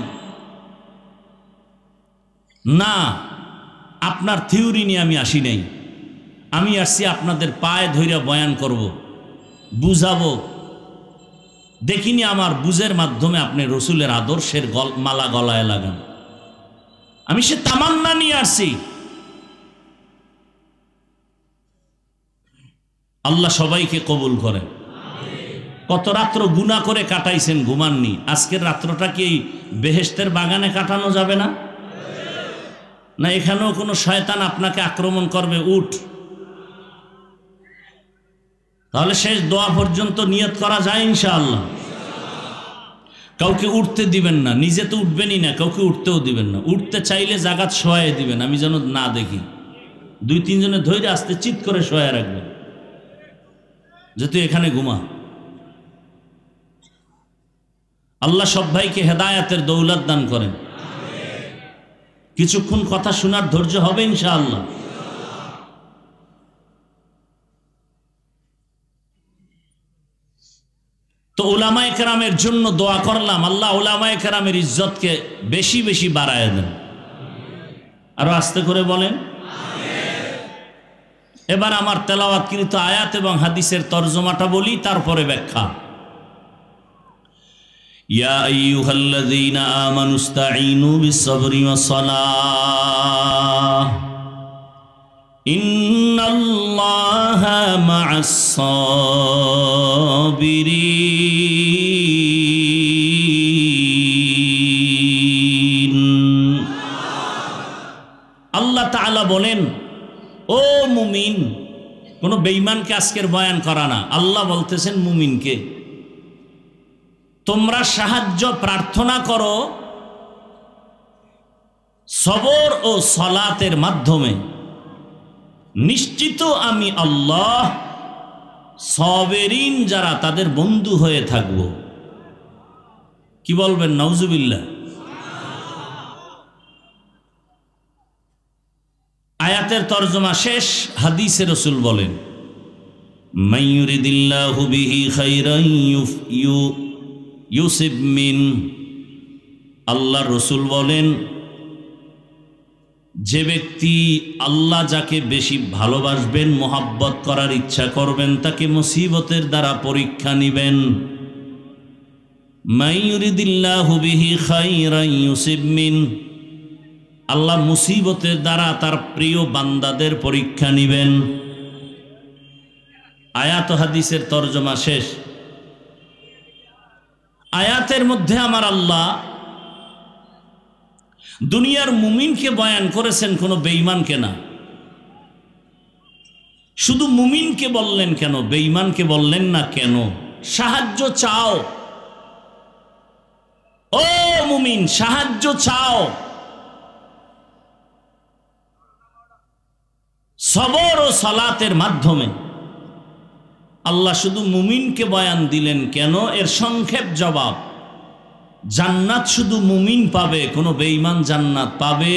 না, আপনার থিওরি নিয়ে আমি আসি নাই। আমি আসছি আপনাদের পায়ে ধইরা বয়ান করব, বুঝাবো। দেখিনি আমার বুঝের মাধ্যমে আপনি রসুলের আদর্শের মালা গলায় লাগান। আমি সে তামান্না নিয়ে আসছি। আল্লাহ সবাইকে কবুল করেন। কত রাত্র গুনাহ করে কাটাইছেন, ঘুমাননি। আজকের রাত্রটা কি এই বেহেশতের বাগানে কাটানো যাবে না? না এখানেও কোনো শয়তান আপনাকে আক্রমণ করবে? উঠ, তাহলে শেষ দোয়া পর্যন্ত নিয়ত করা যায় ইনশাআল্লাহ। কাউকে উঠতে দিবেন না, নিজে তো উঠবেনই না, কাউকে উঠতেও দিবেন না। উঠতে চাইলে জাগাত শোয়াই দিবেন, আমি যেন না দেখি। 2-3 জনে ধৈর্য আসতে চিৎ করে শোয়া রাখবেন, যে তুই এখানে ঘুমা। আল্লাহ সব ভাইকে হেদায়াতের দৌলত দান করেন। কিছুক্ষণ কথা শোনার ধৈর্য হবে ইনশাআল্লাহ। তো উলামায়ে কেরামের জন্য দোয়া করলাম, আল্লাহ উলামায়ে কেরামের ইজ্জতকে বেশি বেশি বাড়ায় দেন। আরো আস্তে করে বলেন। এবার আমার তেলাওয়াতকৃত আয়াত এবং হাদিসের তরজমাটা বলি, তারপরে ব্যাখ্যা। ইয়া আইয়ুহাল্লাযীনা আমানুস্তাঈনু বিস-সাবরি ওয়াস-সালাহ ইন্নাল্লাহা মা'আস-সাবিরিন। আল্লাহ তাআলা বলেন, ও মুমিন, কোন বেঈমানকে আজকের বয়ান করা না। আল্লাহ বলতেছেন মুমিনকে, তোমরা সাহায্য প্রার্থনা করো সবর ও সালাতের মাধ্যমে। নিশ্চিত আমি আল্লাহ সাবিরিন যারা তাদের বন্ধু হয়ে থাকব। কি বলবেন? নাউজুবিল্লাহ। আয়াতের তরজমা শেষ। হাদিসে রাসূল বলেন, মাইয়ুরিদিল্লাহু বিহি খাইরান ইউসিব মিন। আল্লাহ রসুল বলেন, যে ব্যক্তি আল্লাহ যাকে বেশি ভালোবাসবেন, মোহাব্বত করার ইচ্ছা করবেন, তাকে মুসিবতের দ্বারা পরীক্ষা নিবেন। মাইয়ুরিদিল্লাহু বিহি খাইরান ইউসিব মিন। আল্লাহ মুসিবতের দ্বারা তার প্রিয় বান্দাদের পরীক্ষা নিবেন। আয়াত হাদিসের তরজমা শেষ। আয়াতের মধ্যে আমার আল্লাহ দুনিয়ার মুমিনকে বয়ান করেছেন, কোনো বেঈমানকে না। শুধু মুমিনকে বললেন কেন, বেঈমানকে বললেন না কেন? সাহায্য চাও, ও মুমিন, সাহায্য চাও। সবর ও সালাতের মাধ্যমে। আল্লাহ শুধু মুমিনকে বয়ান দিলেন কেন? এর সংক্ষেপ জবাব, জান্নাত শুধু মুমিন পাবে, কোনো বেঈমান জান্নাত পাবে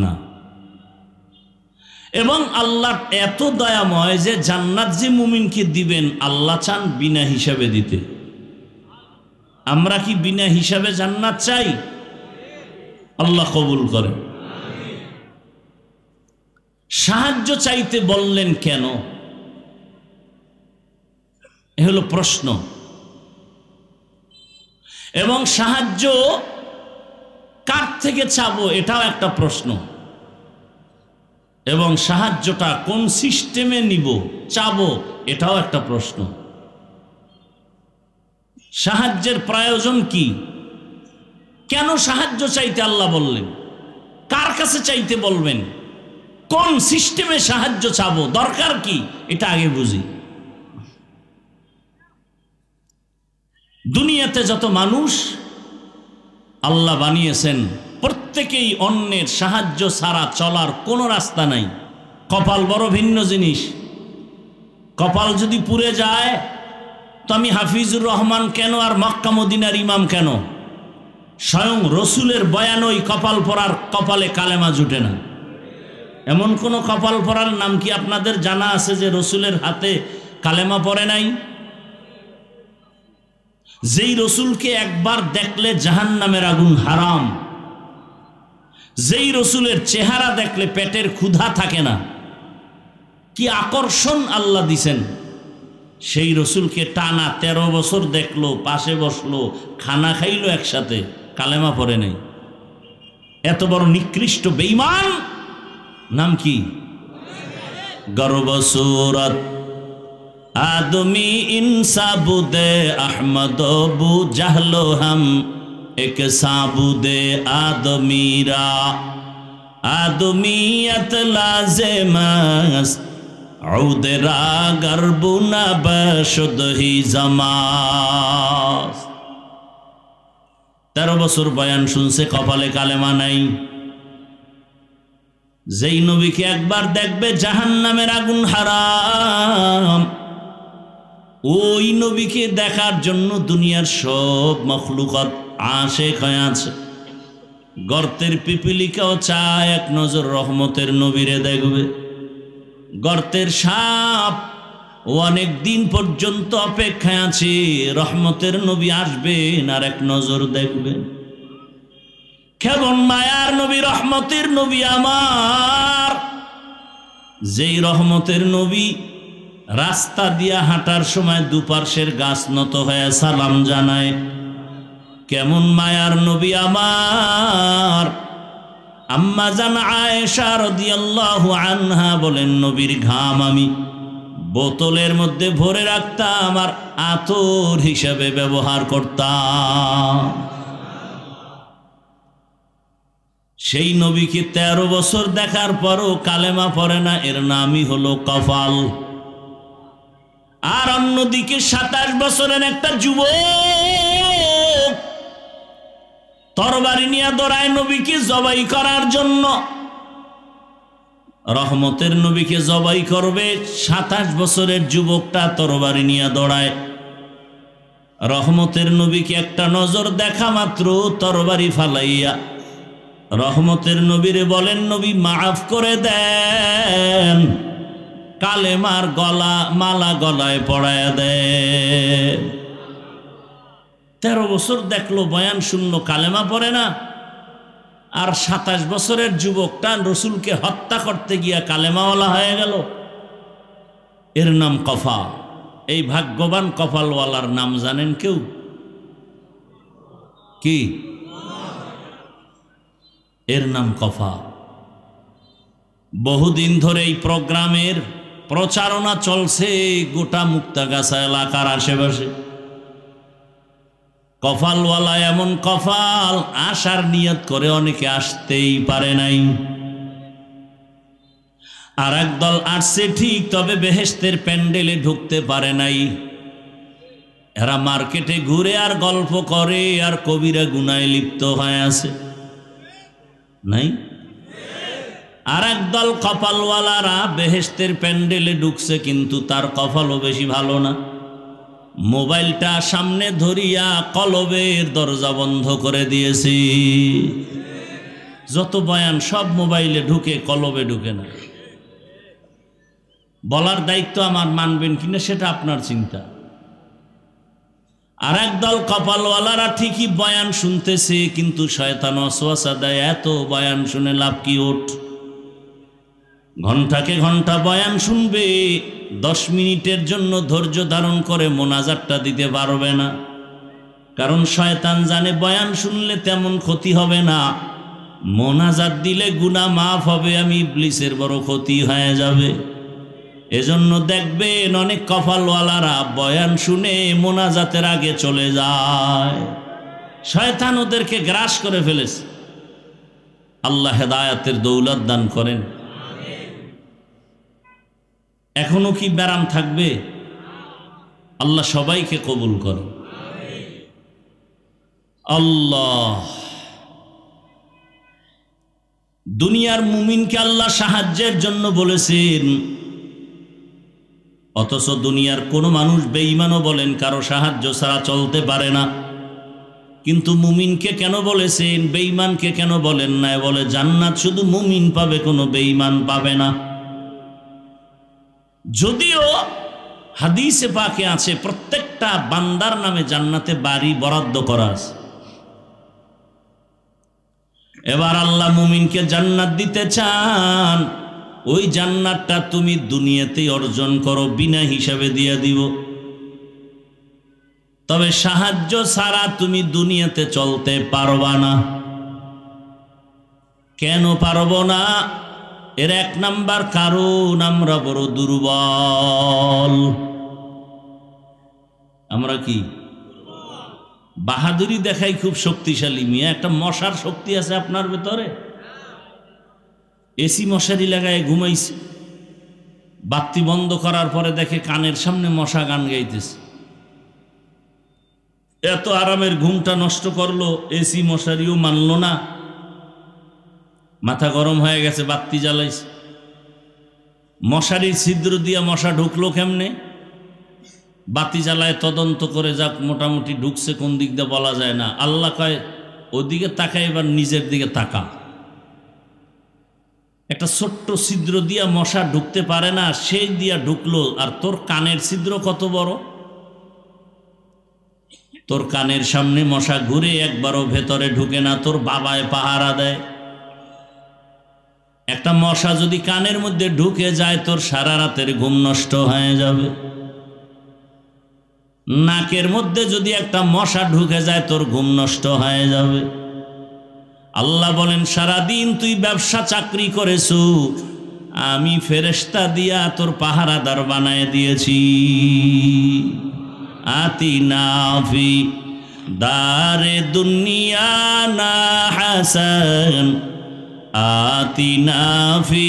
না। এবং আল্লাহ এত দয়াময় যে জান্নাত যে মুমিনকে দিবেন, আল্লাহ চান বিনা হিসাবে দিতে। আমরা কি বিনা হিসাবে জান্নাত চাই? আল্লাহ কবুল করেন। সাহায্য চাইতে বললেন কেন? এ হলো প্রশ্ন। এবং সাহায্য কার থেকে চাবো এটাও একটা প্রশ্ন। এবং সাহায্যটা কোন সিস্টেমে নিব চাবো এটাও একটা প্রশ্ন। সাহায্যের প্রয়োজন কি? কেন সাহায্য চাইতে আল্লাহ বললেন? কার কাছে চাইতে বলবেন? কোন সিস্টেমে সাহায্য চাবো? দরকার কি? এটা আগে বুঝি। দুনিয়াতে যত মানুষ আল্লাহ বানিয়েছেন প্রত্যেকেই অন্যের সাহায্য ছাড়া চলার কোনো রাস্তা নাই। কপাল বড় ভিন্ন জিনিস। কপাল যদি পুড়ে যায় তো আমি হাফিজুর রহমান কেন আর মক্কা মদিনার ইমাম কেন? স্বয়ং রসুলের বয়ানই কপাল পরার কপালে কালেমা জুটে না। এমন কোন কপাল পরার নাম কি আপনাদের জানা আছে যে রসুলের হাতে কালেমা পড়ে নাই? যেই রসুলকে একবার দেখলে জাহান্নামের আগুন হারাম, যেই রসুলের চেহারা দেখলে পেটের ক্ষুধা থাকে না, কি আকর্ষণ আল্লাহ দিছেন। সেই রসুলকে টানা 13 বছর দেখলো, পাশে বসলো, খানা খাইলো একসাথে, কালেমা পড়ে নাই। এত বড় নিকৃষ্ট বেঈমান নাম কি? গর্ব সুরত आदमी इंसाबुदे अहमद बु जहलो हम एक साबुदे आदमीरा आदमीयत लाज़िमस औदरा गर्बुना बशुद ही जमास। 13 বছর বয়ান শুনছে, কপালে কালেমা নাই। যেই নবীকে একবার দেখবে জাহান্নামের আগুন হারাম, ওই নবীকে দেখার জন্য দুনিয়ার সব মখলুকাত আশিক হয়ে আছে। গর্তের পিপিলিকাও চায় এক নজর রহমতের নবীরে দেখবে। গর্তের সাপ ও অনেক দিন পর্যন্ত অপেক্ষায় আছে, রহমতের নবী আসবেন আর এক নজর দেখবেন। কেমন মায়ার নবী, রহমতের নবী আমার, যেই রহমতের নবী রাস্তা দিয়া হাঁটার সময় দুপার্শ্বের গাছ নত হয়ে সালাম জানায়। কেমন মায়ার নবী আমার। আম্মা জান আয়েশা রাদিয়াল্লাহু আনহা বলেন, নবীর ঘাম আমি বোতলের মধ্যে ভরে রাখতাম আর আতর হিসেবে ব্যবহার করতাম। সেই নবীকে 13 বছর দেখার পরও কালেমা পড়ে না, এর নামই হলো কপাল। আর অন্যদিকে 27 বছরের একটা যুবক তরবারি নিয়ে দৌড়ায় নবীকে জবাই করার জন্য। রহমতের নবীকে জবাই করবে, 27 বছরের যুবকটা তরবারি নিয়ে দৌড়ায়। রহমতের নবীকে একটা নজর দেখা মাত্র তরবারি ফালাইয়া রহমতের নবীরে বলেন, নবী মাফ করে দেন, কালেমার মালা গলায় পড়ায় দেন। 13 বছর দেখলো, বয়ান শুনলো, কালেমা পড়ে না। আর 27 বছরের যুবকটা রসুলকে হত্যা করতে গিয়া কালেমাওয়ালা হয়ে গেল। এর নাম কপাল। এই ভাগ্যবান কপালওয়ালার নাম জানেন কেউ? কি? এর নাম কপাল। বহুদিন ধরে এই প্রোগ্রামের প্রচারণা চলছে গোটা মুক্তাগাছা এলাকার আশেপাশে। কপালওয়ালা এমন কপাল, আসার নিয়ত করে অনেকে আসতেই পারে নাই। আর একদল আসছে ঠিক, তবে বেহেশতের প্যান্ডেলে ঢুকতে পারে নাই। এরা মার্কেটে ঘুরে আর গল্প করে আর কবিরা গুনায় লিপ্ত হয়ে আছে, নাই? আর একদল কপালওয়ালারা বেহেশতের প্যান্ডেলে ঢুকছে, কিন্তু তার কপালও বেশি ভালো না। মোবাইলটা সামনে ধরিয়া কলবের দরজা বন্ধ করে দিয়েছি। যত বয়ান সব মোবাইলে ঢুকে, কলবে ঢুকে না। বলার দায়িত্ব আমার, মানবেন কিনা সেটা আপনার চিন্তা। আর একদল কপালওয়ালারা ঠিকই বয়ান শুনতেছে, কিন্তু শয়তান ওয়াসওয়াসা দেয়, এত বয়ান শুনে লাভ কি? ওঠ, ঘন্টাকে ঘন্টা বয়ান শুনবে, 10 মিনিটের জন্য ধৈর্য ধারণ করে মোনাজাতটা দিতে পারবে না। কারণ শয়তান জানে বয়ান শুনলে তেমন ক্ষতি হবে না, মোনাজাত দিলে গুনাহ মাফ হবে, আমি ইবলিসের বড় ক্ষতি হয়ে যাবে। এজন্য দেখবেন অনেক কপালওয়ালারা বয়ান শুনে মোনাজাতের আগে চলে যায়, শয়তান ওদেরকে গ্রাস করে ফেলেছে। আল্লাহ হেদায়েতের দৌলত দান করেন। এখনো কি ব্যারাম থাকবে? আল্লাহ সবাইকে কবুল করেন। আল্লাহ দুনিয়ার মুমিনকে আল্লাহ সাহায্যের জন্য বলেছেন, অথচ দুনিয়ার কোনো মানুষ বেঈমানও বলেন কারো সাহায্য ছাড়া চলতে পারে না। কিন্তু মুমিনকে কেন বলেছেন, বেঈমানকে কেন বলেন না? বলে জান্নাত শুধু মুমিন পাবে, কোনো বেঈমান পাবে না। যদিও হাদিসে পাকে আছে প্রত্যেকটা বান্দার নামে জান্নাতে বাড়ি বরাদ্দ করা আছে। এবার আল্লাহ মুমিনকে জান্নাত দিতে চান, ওই জান্নাতটা তুমি দুনিয়াতেই অর্জন করো, বিনা হিসাবে দিয়ে দিব। তবে সাহায্য ছাড়া তুমি দুনিয়াতে চলতে পারবা না। কেন পারবো না? এর 1 নাম্বার কারণ আমরা বড় দুর্বল। আমরা কি বাহাদুরি দেখাই খুব শক্তিশালী। মিয়া একটা মশার শক্তি আছে আপনার ভেতরে? এসি মশারি লাগায় ঘুমাইছে, বাতি বন্ধ করার পরে দেখে কানের সামনে মশা গান গাইতেছে। এত আরামের ঘুমটা নষ্ট করলো, এসি মশারিও মানলো না, মাথা গরম হয়ে গেছে, বাতি জ্বালাইছে। মশারির ছিদ্র দিয়া মশা ঢুকলো কেমনে? বাতি জ্বালায় তদন্ত করে যাক, মোটামুটি ঢুকছে কোন দিক দিয়ে বলা যায় না। আল্লাহ কয় ওদিকে তাকায়, এবার নিজের দিকে তাকা। একটা ছোট্ট ছিদ্র দিয়া মশা ঢুকতে পারে না, সেই দিয়া ঢুকলো। আর তোর কানের ছিদ্র কত বড়! তোর কানের সামনে মশা ঘুরে একবারও ভেতরে ঢুকে না, তোর বাবায় পাহারা দেয়। একটা মশা যদি কানের মধ্যে ঢুকে যায়, তোর সারা রাতের ঘুম নষ্ট হয়ে যাবে। নাকের মধ্যে যদি একটা মশা ঢুকে যায়, তোর ঘুম নষ্ট হয়ে যাবে। আল্লাহ বলেন সারাদিন তুই ব্যবসা চাকরি করেছো, আমি ফেরেশতা দিয়া তোর পাহারাদার বানায় দিয়েছি। আতিনা ফি দারে দুনিয়া না হাসান, আতিনা ফি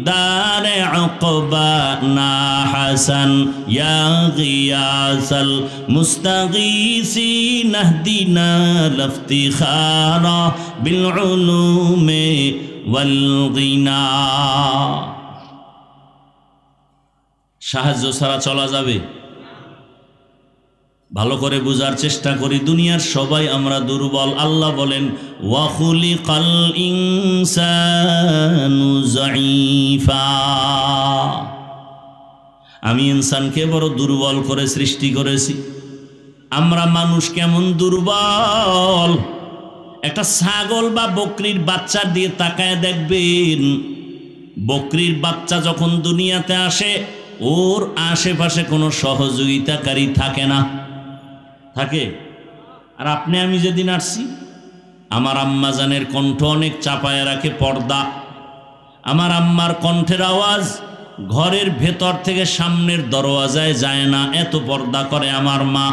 দারে উকবা না হাসান, ইয়া গিয়াসাল মুস্তাগীসিন ইহদিনা লিফতিখারা বিল উলুমি ওয়াল গিনা। সাহায্য ছাড়া চলা যাবে? ভালো করে বুঝার চেষ্টা করি। দুনিয়ার সবাই আমরা দুর্বল। আল্লাহ বলেন ওয়া খুলিকাল ইনসানু যায়ীফা, আমি ইনসানকে বড় দুর্বল করে সৃষ্টি করেছি। আমরা মানুষ কেমন দুর্বল! একটা ছাগল বা বকরির বাচ্চার দিয়ে তাকায় দেখবেন, বকরির বাচ্চা যখন দুনিয়াতে আসে, ওর আশেপাশে কোনো সহযোগিতাকারী থাকে না। থাকে? আর আপনি আমি যেদিন আসছি, আমার আম্মা জানের কণ্ঠ অনেক চাপায় রাখে পর্দা। আমার আম্মার কণ্ঠের আওয়াজ ঘরের ভেতর থেকে সামনের দরওয়াজায় যায় না, এত পর্দা করে আমার মা।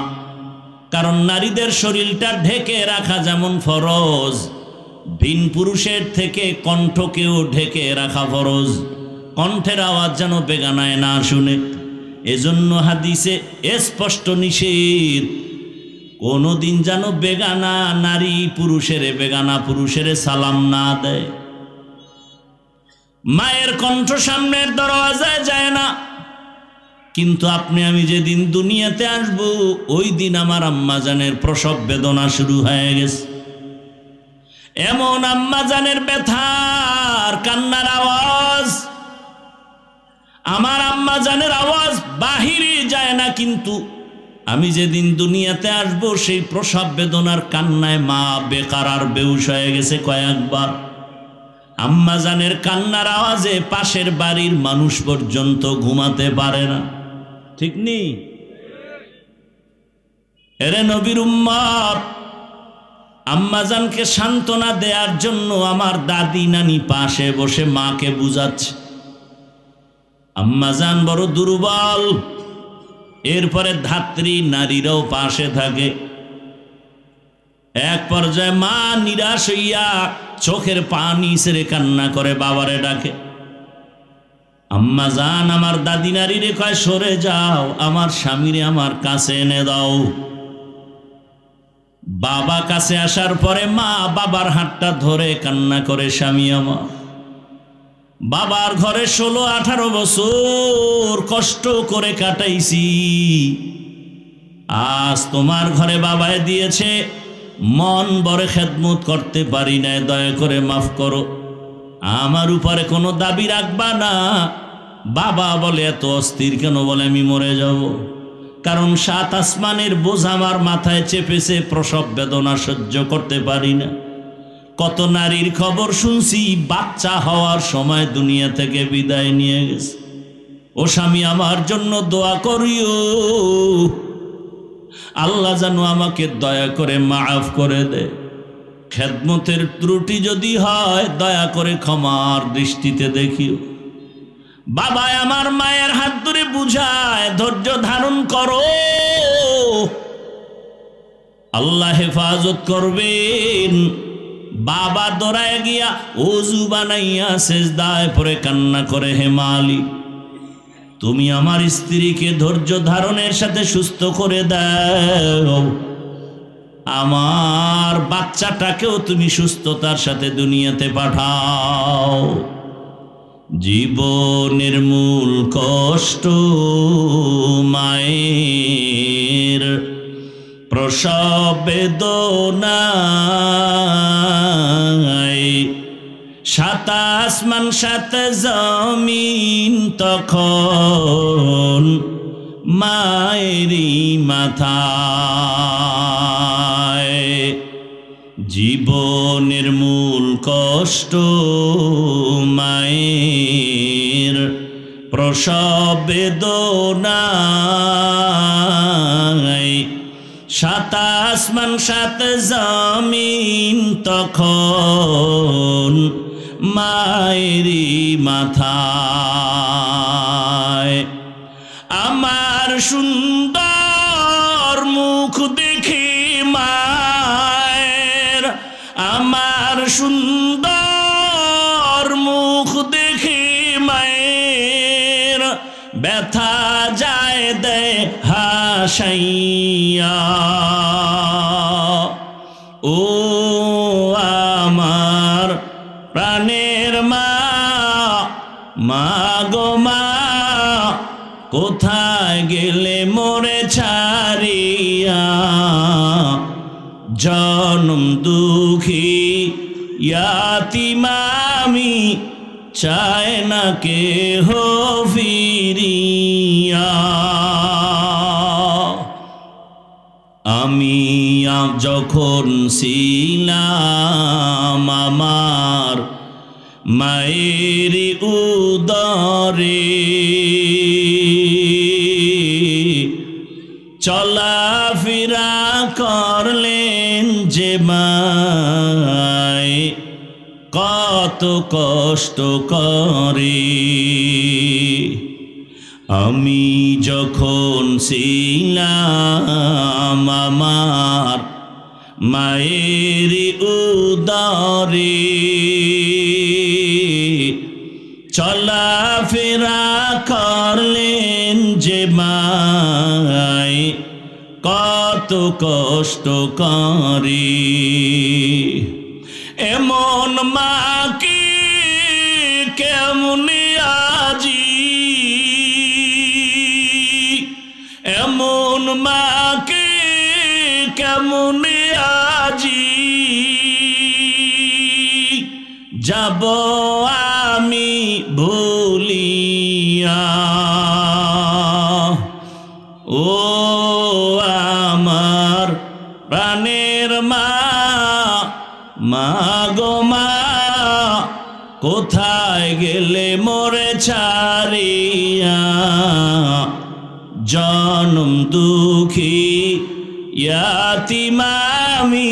কারণ নারীদের শরীরটা ঢেকে রাখা যেমন ফরজ, ভিন পুরুষের থেকে কণ্ঠকেও ঢেকে রাখা ফরজ। কণ্ঠের আওয়াজ যেন বেগানায় না শুনে। এজন্য হাদিসে স্পষ্ট নিষেধ, কোনোদিন যেন বেগানা নারী বেগানা পুরুষের সালাম না দেয়। মায়ের কণ্ঠ সামনের দরওয়াজায় যায় না। কিন্তু আপনি আমি যেদিন দুনিয়াতে আসব, ওই দিন আমার আম্মাজানের প্রসব বেদনা শুরু হয়ে গেছে। এমন আম্মাজানের ব্যথার কান্নার আওয়াজ, আমার আম্মাজানের আওয়াজ বাহিরে যায় না। কিন্তু আমি যেদিন দুনিয়াতে আসব, সেই প্রসব বেদনার কান্নায় মা বেকার আর বেহুশ হয়ে গেছে কয়েকবার। আম্মাজানের কান্নার আওয়াজে পাশের বাড়ির মানুষ পর্যন্ত ঘুমাতে পারে না, ঠিক নেই? এরে নবীর উম্মত, আম্মাজানকে সান্ত্বনা দেওয়ার জন্য আমার দাদি নানি পাশে বসে মাকে বুঝাচ্ছে। আম্মাজান বড় দুর্বল, এরপরে ধাত্রী নারীরাও পাশে থাকে। এক পর্যায়ে মা নিরাশ হইয়া চোখের পানি ছেড়ে কান্না করে বাবারে ডাকে। আম্মাজান আমার দাদি নারীরে কয়, সরে যাও, আমার স্বামীরে আমার কাছে এনে দাও। বাবা কাছে আসার পরে মা বাবার হাতটা ধরে কান্না করে, স্বামী আমার, বাবার ঘরে 16-18 বছর কষ্ট করে কাটাইছি, আজ তোমার ঘরে বাবায় দিয়েছে, মন বড় খেদমত করতে পারি না, দয়া করে মাফ করো, আমার উপরে কোনো দাবি রাখবা না। বাবা বলে, এত অস্থির কেন? বলে, আমি মরে যাব, কারণ 7 আসমানের বোঝ আমার মাথায় চেপেছে, প্রসব বেদনা সহ্য করতে পারি না। কত নারীর খবর শুনছি বাচ্চা হওয়ার সময় দুনিয়া থেকে বিদায় নিয়ে গেছে। ও স্বামী, আমার জন্য দোয়া করিও, আল্লাহ যেন আমাকে দয়া করে মাফ করে দে। খেদমতের ত্রুটি যদি হয় দয়া করে ক্ষমার দৃষ্টিতে দেখিও। বাবা আমার মায়ের হাত ধরে বুঝায়, ধৈর্য ধারণ করো, আল্লাহ হেফাজত করবেন। বাবা দৌড়ায় গিয়া ওযু বানাইয়া সেজদায় পড়ে কান্না করে, হে মালিক, তুমি আমার স্ত্রীকে ধৈর্য ধারণের সাথে সুস্থ করে দাও, আমার বাচ্চাটাকেও তুমি সুস্থতার সাথে দুনিয়াতে পাঠাও। জীবনের মূল কষ্ট মায়ের, প্রসব বেদনায়, 7 আসমান 7 জমিন তখন মায়েরই মাথায়। জীবনের মূল কষ্ট মায়ের, প্রসব বেদনায়, 7 আসমান 7 জমিন তখন মায়েরই মাথায়। আমার সুন্দর মুখ দেখে মায়ের, আমার সুন্দর মুখ দেখে মায়ের, ব্যথা যায় দেয় হাসাইয়া। ও আমার প্রাণের মা, মা গো মা, কোথায় গেলে মোরে ছাড়িয়া? জনম দুঃখী ইয়াতীম আমি, চায় না কেহ ফিরিয়া। আমি যখন ছিলাম আমার মায়ের উদরে, চলাফেরা করলেন যে মায়, কত কষ্ট করে। আমি যখন ছিলাম আমার মায়ের উদরে, চলাফেরা করলেন যে মায়, কত কষ্ট করে। এমন মাকে কেমনে আজি, এমন মাকে কেমনে আজি যাব আমি ভুলিয়া। ও আমার প্রাণের মা, মা গো মা, কোথায় গেলে মোরে ছাড়িয়া জনম দুঃখী ইয়াতিম আমি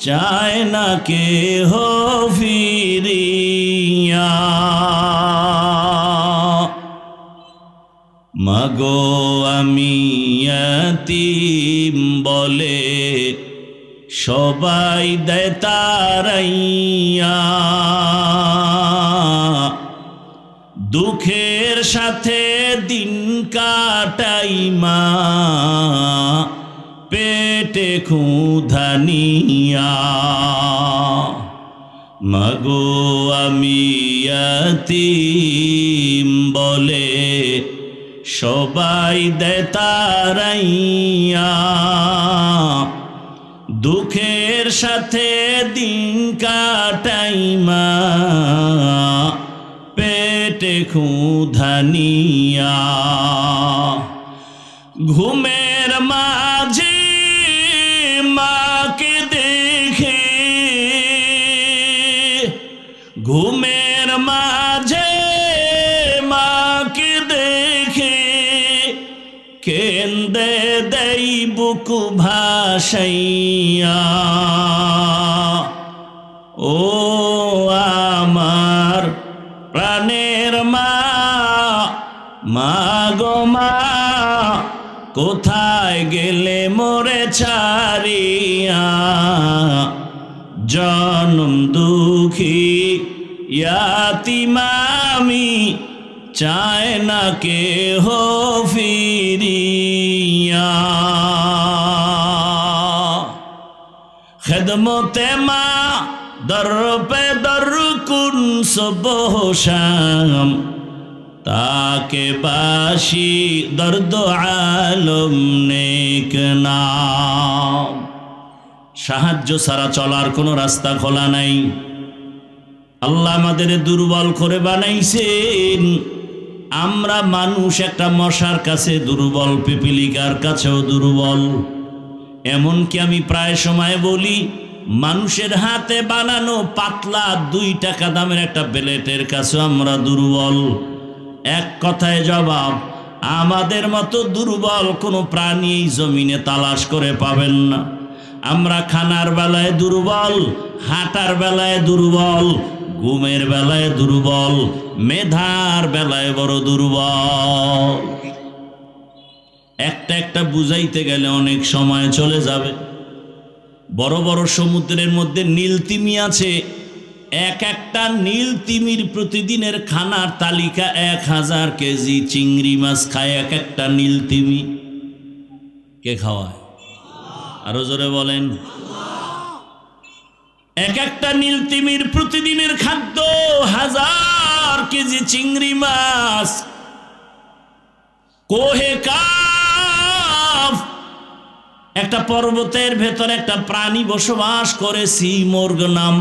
চায় না কেহ ফিরিয়া মাগো আমি ইয়াতিম বলে সবাই দেয় তারাইয়া দুঃখের সাথে দিন কাটাই মা পেটে ক্ষুধা নিয়া মাগো আমি ইয়াতিম বলে সবাই দেয় তারাইয়া দুঃখের সাথে দিন কাটাই মা পেটে ক্ষুধা নিয়া ঘুমের মাঝে মাকে দেখে ঘুমের মাঝে মাকে দেখে কেন্দে দেই বুক ভাসাইয়া ও আমার প্রাণের মা মা গো মা কোথায় গেলে মোরে ছাড়িয়া জনম দুঃখী ইয়াতিম আমি চায় না কেহ ফিরিয়া খেদমতে মা দর পে দর কুন সুবহ শাম তাকে বাসি দর্দ আলম নেক নাম সাহায্য ছাড়া চলার কোনো রাস্তা খোলা নাই আল্লাহ আমাদের দুর্বল করে বানাইছেন আমরা মানুষ একটা মশার কাছে দুর্বল পিপিলিকার কাছেও দুর্বল এমনকি আমি প্রায় সময় বলি মানুষের হাতে বানানো পাতলা 2 টাকা দামের একটা ব্লেটের কাছেও আমরা দুর্বল এক কথায় জবাব আমাদের মতো দুর্বল কোনো প্রাণী এই জমিনে তালাশ করে পাবেন না আমরা খানার বেলায় দুর্বল হাঁটার বেলায় দুর্বল ঘুমের বেলায় দুর্বল মেধার বেলায় বড় দুর্বল একটা একটা বুঝাইতে গেলে অনেক সময় চলে যাবে বড় বড় সমুদ্রের মধ্যে নীলতিমি আছে এক একটা নীলতিমির প্রতিদিনের খানার তালিকা 1000 কেজি চিংড়ি মাছ খায় এক একটা নীলতিমি কে খাওয়ায় আরো জোরে বলেন এক একটা নীলতিমির প্রতিদিনের খাদ্য 1000 কেজি চিংড়ি মাছ কোহে কাফ একটা পর্বতের ভেতরে একটা প্রাণী বসবাস করে সি-মোরগ নাম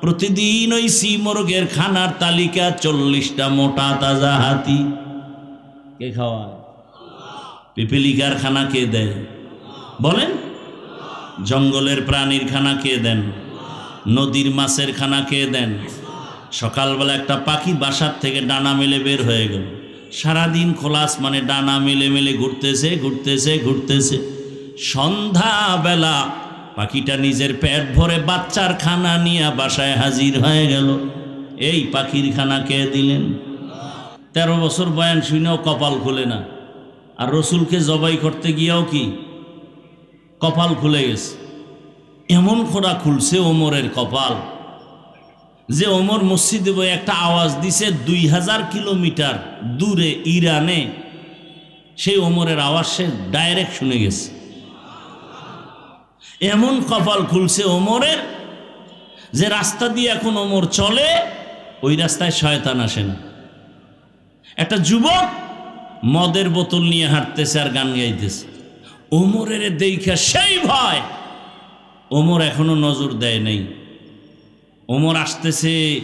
প্রতিদিন ওই সি-মোরগের খানার তালিকা 40টা মোটা তাজা হাতি কে খাওয়ায় পিপিলিকার খানা কে দেয় বলেন জঙ্গলের প্রাণীর খানা কে দেন নদীর মাছের খানা কে দেন সকালবেলা একটা পাখি বাসার থেকে ডানা মেলে বের হয়ে গেল সারাদিন খোলা আসমানে ডানা মেলে মেলে ঘুরতেছে ঘুরতেছে ঘুরতেছে সন্ধ্যাবেলা পাখিটা নিজের পেট ভরে বাচ্চার খানা নিয়ে বাসায় হাজির হয়ে গেল এই পাখির খানা কে দিলেন 13 বছর বয়ান শুনেও কপাল খুলে না আর রসুলকে জবাই করতে গিয়েও কি কপাল খুলে গেছে এমন খোঁড়া খুলছে ওমরের কপাল যে ওমর মসজিদে বই একটা আওয়াজ দিছে 2000 কিলোমিটার দূরে ইরানে সেই ওমরের আওয়াজ সে ডাইরেক্ট শুনে গেছে এমন কপাল খুলছে ওমরের যে রাস্তা দিয়ে এখন ওমর চলে ওই রাস্তায় শয়তান আসে না একটা যুবক মদের বোতল নিয়ে হাঁটতেছে আর গান গাইতেছে ওমরের দেখা সেই ভয় ওমর এখনো নজর দেয় নাই ওমর আসতেছে